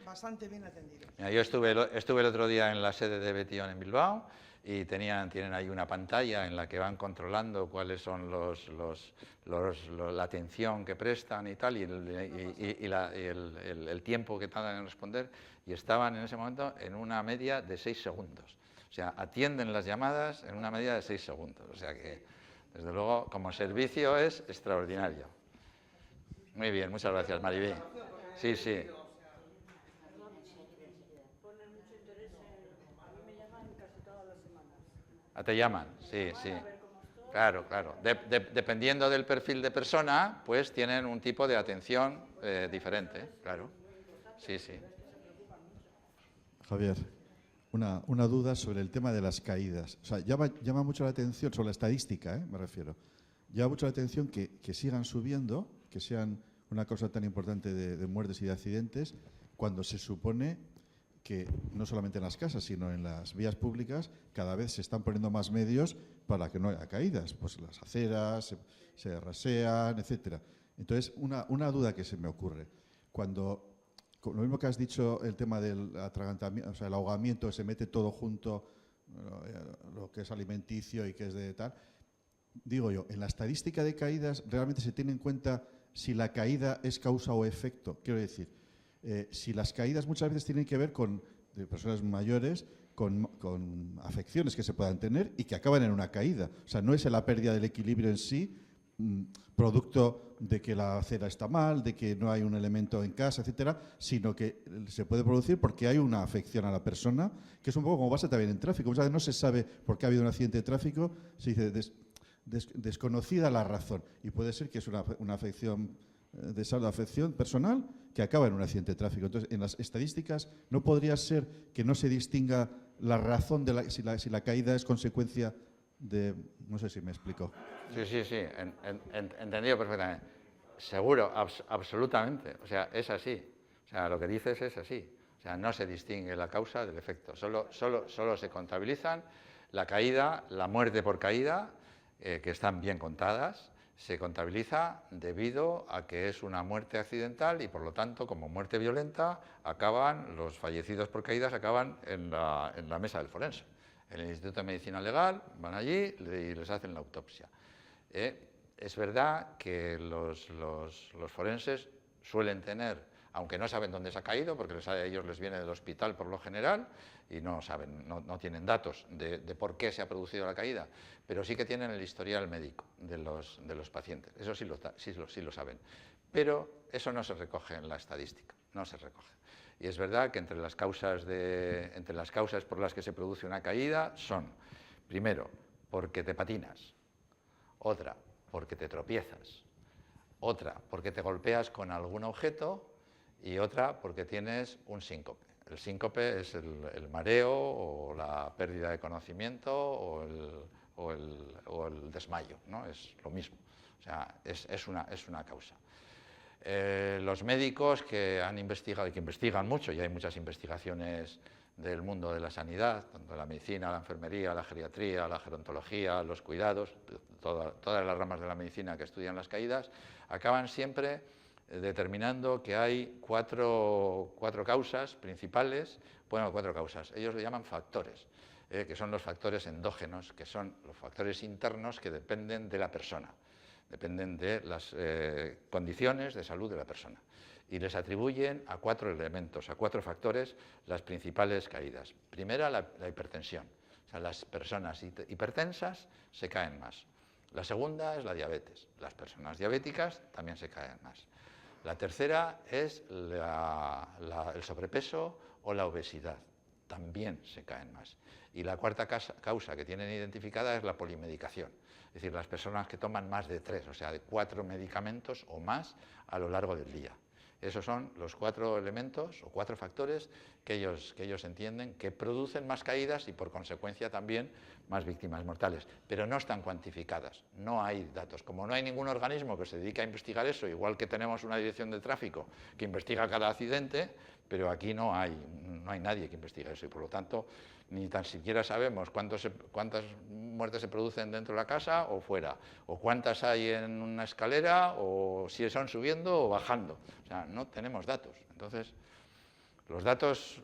bastante bien atendidos. Mira, yo estuve el otro día en la sede de Betion en Bilbao y tienen ahí una pantalla en la que van controlando cuáles son la atención que prestan y tal, y el tiempo que tardan en responder, y estaban en ese momento en una media de 6 segundos. O sea, atienden las llamadas en una media de 6 segundos. O sea que, desde luego, como servicio es extraordinario. Muy bien, muchas gracias, Maribí. Sí. Te llaman, sí. Claro. Dependiendo del perfil de persona, pues tienen un tipo de atención diferente, claro. Sí. Javier, una duda sobre el tema de las caídas. O sea, llama mucho la atención, sobre la estadística, me refiero. Llama mucho la atención que sigan subiendo, que sean una causa tan importante de muertes y de accidentes, cuando se supone que no solamente en las casas, sino en las vías públicas, cada vez se están poniendo más medios para que no haya caídas. Pues las aceras se rasean, etcétera. Entonces, una duda que se me ocurre. Cuando, lo mismo que has dicho, el tema del atragantamiento, o sea, el ahogamiento, se mete todo junto, lo que es alimenticio y que es de tal. Digo yo, en la estadística de caídas, ¿realmente se tiene en cuenta si la caída es causa o efecto? Quiero decir, si las caídas muchas veces tienen que ver con personas mayores, con afecciones que se puedan tener y que acaban en una caída. O sea, no es la pérdida del equilibrio en sí, producto de que la acera está mal, de que no hay un elemento en casa, etcétera, sino que se puede producir porque hay una afección a la persona, que es un poco como pasa también en tráfico. Muchas veces no se sabe por qué ha habido un accidente de tráfico, se dice desconocida la razón, y puede ser que es una afección de salud, afección personal que acaba en un accidente de tráfico. Entonces, en las estadísticas no podría ser que no se distinga la razón de si la caída es consecuencia de... No sé si me explico. Sí, entendido perfectamente. Seguro, absolutamente. O sea, es así. O sea, lo que dices es así. O sea, no se distingue la causa del efecto. Solo se contabilizan la caída, la muerte por caída, que están bien contadas, se contabiliza debido a que es una muerte accidental y, por lo tanto, como muerte violenta, los fallecidos por caídas acaban en la mesa del forense. En el Instituto de Medicina Legal van allí y les hacen la autopsia. Es verdad que los forenses suelen tener, aunque no saben dónde se ha caído, porque a ellos les viene del hospital por lo general y no saben, no tienen datos de por qué se ha producido la caída, pero sí que tienen el historial médico de los pacientes. Eso sí lo saben. Pero eso no se recoge en la estadística, no se recoge. Y es verdad que entre las causas por las que se produce una caída son, primero, porque te patinas, otra, porque te tropiezas, otra, porque te golpeas con algún objeto y otra, porque tienes un síncope. El síncope es el mareo o la pérdida de conocimiento o el desmayo, ¿no? Es lo mismo, o sea, es una causa. Los médicos que han investigado y que investigan mucho, y hay muchas investigaciones del mundo de la sanidad, tanto la medicina, la enfermería, la geriatría, la gerontología, los cuidados, todas las ramas de la medicina que estudian las caídas, acaban siempre determinando que hay cuatro causas principales, bueno, 4 causas, ellos le llaman factores, que son los factores endógenos, que son los factores internos que dependen de la persona, dependen de las condiciones de salud de la persona. Y les atribuyen a 4 elementos, a 4 factores, las principales caídas. Primera, la hipertensión. O sea, las personas hipertensas se caen más. La segunda es la diabetes. Las personas diabéticas también se caen más. La tercera es el sobrepeso o la obesidad. También se caen más. Y la cuarta causa que tienen identificada es la polimedicación. Es decir, las personas que toman más de 3, o sea, de 4 medicamentos o más a lo largo del día. Esos son los 4 elementos o 4 factores que ellos entienden que producen más caídas y por consecuencia también más víctimas mortales. Pero no están cuantificadas, no hay datos. Como no hay ningún organismo que se dedique a investigar eso, igual que tenemos una dirección de tráfico que investiga cada accidente, pero aquí no hay nadie que investigue eso y por lo tanto ni tan siquiera sabemos cuántas muertes se producen dentro de la casa o fuera, o cuántas hay en una escalera, o si son subiendo o bajando. O sea, no tenemos datos. Entonces, los datos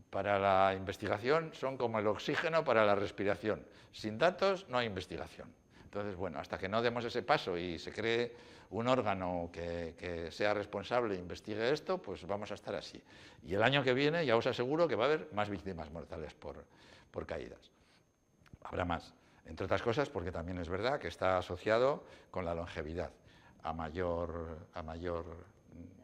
para la investigación son como el oxígeno para la respiración. Sin datos no hay investigación. Entonces, bueno, hasta que no demos ese paso y se cree un órgano que sea responsable e investigue esto, pues vamos a estar así. Y el año que viene ya os aseguro que va a haber más víctimas mortales por caídas. Habrá más, entre otras cosas porque también es verdad que está asociado con la longevidad. A mayor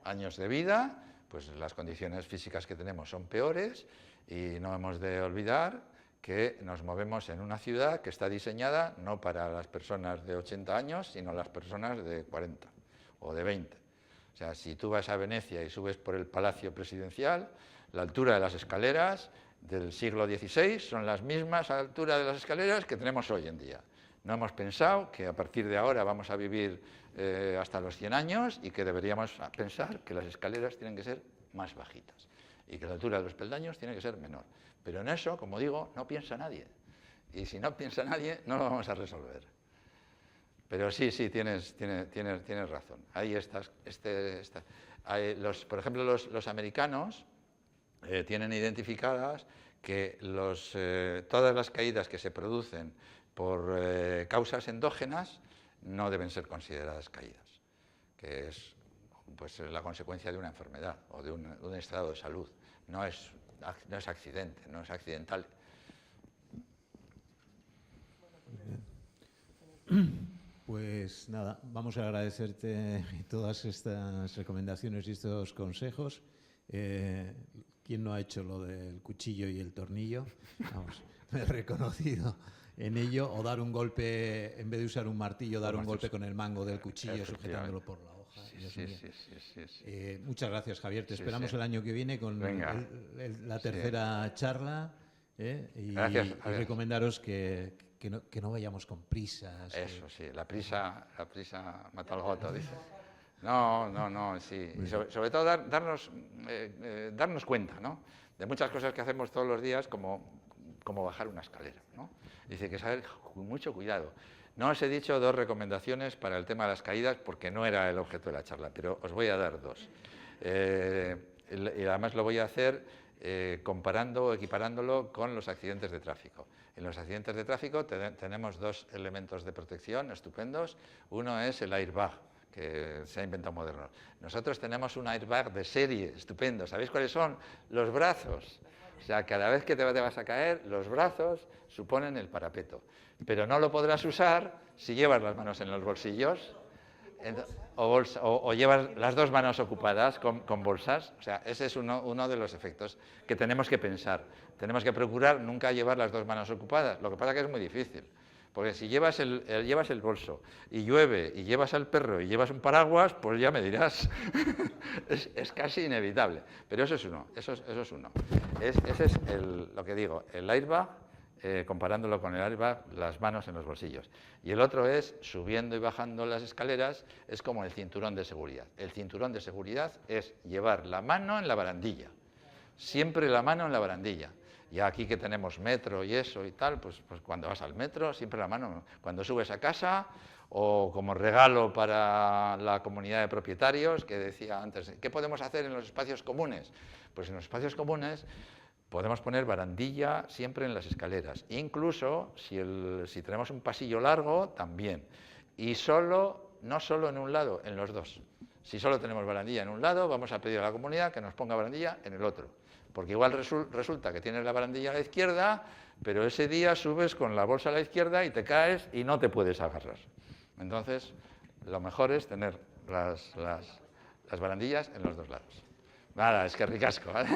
años de vida, pues las condiciones físicas que tenemos son peores y no hemos de olvidar que nos movemos en una ciudad que está diseñada no para las personas de 80 años, sino las personas de 40 o de 20. O sea, si tú vas a Venecia y subes por el Palacio Presidencial, la altura de las escaleras del siglo XVI son las mismas alturas de las escaleras que tenemos hoy en día. No hemos pensado que a partir de ahora vamos a vivir hasta los 100 años y que deberíamos pensar que las escaleras tienen que ser más bajitas y que la altura de los peldaños tiene que ser menor. Pero en eso, como digo, no piensa nadie. Y si no piensa nadie, no lo vamos a resolver. Pero sí, tienes razón. Ahí estás. Por ejemplo, los americanos tienen identificadas que todas las caídas que se producen por causas endógenas no deben ser consideradas caídas, que es pues, la consecuencia de una enfermedad o de un estado de salud. No es accidente, no es accidental. Pues nada, vamos a agradecerte todas estas recomendaciones y estos consejos. ¿Quién no ha hecho lo del cuchillo y el tornillo? Vamos, me he reconocido en ello. O dar un golpe, en vez de usar un martillo, dar un golpe con el mango del cuchillo sujetándolo por la hoja. Sí. Muchas gracias, Javier. Te esperamos el año que viene con la tercera charla. Y recomendaros que no vayamos con prisas. Eso sí, la prisa mata al gato, dice. No, sí. Y sobre todo darnos cuenta, ¿no?, de muchas cosas que hacemos todos los días, como bajar una escalera, ¿no? Dice que saber con mucho cuidado. No os he dicho 2 recomendaciones para el tema de las caídas porque no era el objeto de la charla, pero os voy a dar 2. Y además lo voy a hacer equiparándolo con los accidentes de tráfico. En los accidentes de tráfico tenemos 2 elementos de protección estupendos. Uno es el airbag, que se ha inventado moderno. Nosotros tenemos un airbag de serie estupendo. ¿Sabéis cuáles son? Los brazos. O sea, cada vez que te vas a caer, los brazos suponen el parapeto. Pero no lo podrás usar si llevas las manos en los bolsillos o llevas las 2 manos ocupadas con bolsas. O sea, ese es uno de los efectos que tenemos que pensar. Tenemos que procurar nunca llevar las 2 manos ocupadas. Lo que pasa es que es muy difícil. Porque si llevas el bolso y llueve y llevas al perro y llevas un paraguas, pues ya me dirás. es casi inevitable. Pero eso es uno. Ese es lo que digo, el airbag comparándolo con el airbag, las manos en los bolsillos. Y el otro es, subiendo y bajando las escaleras, es como el cinturón de seguridad. El cinturón de seguridad es llevar la mano en la barandilla, siempre la mano en la barandilla. Y aquí que tenemos metro y eso y tal, pues cuando vas al metro, siempre la mano. Cuando subes a casa, o como regalo para la comunidad de propietarios, que decía antes, ¿qué podemos hacer en los espacios comunes? Pues en los espacios comunes podemos poner barandilla siempre en las escaleras, incluso si tenemos un pasillo largo, también. Y no solo en un lado, en los dos. Si solo tenemos barandilla en un lado, vamos a pedir a la comunidad que nos ponga barandilla en el otro. Porque igual resulta que tienes la barandilla a la izquierda, pero ese día subes con la bolsa a la izquierda y te caes y no te puedes agarrar. Entonces, lo mejor es tener las barandillas en los dos lados. Nada, es que ricasco, ¿vale?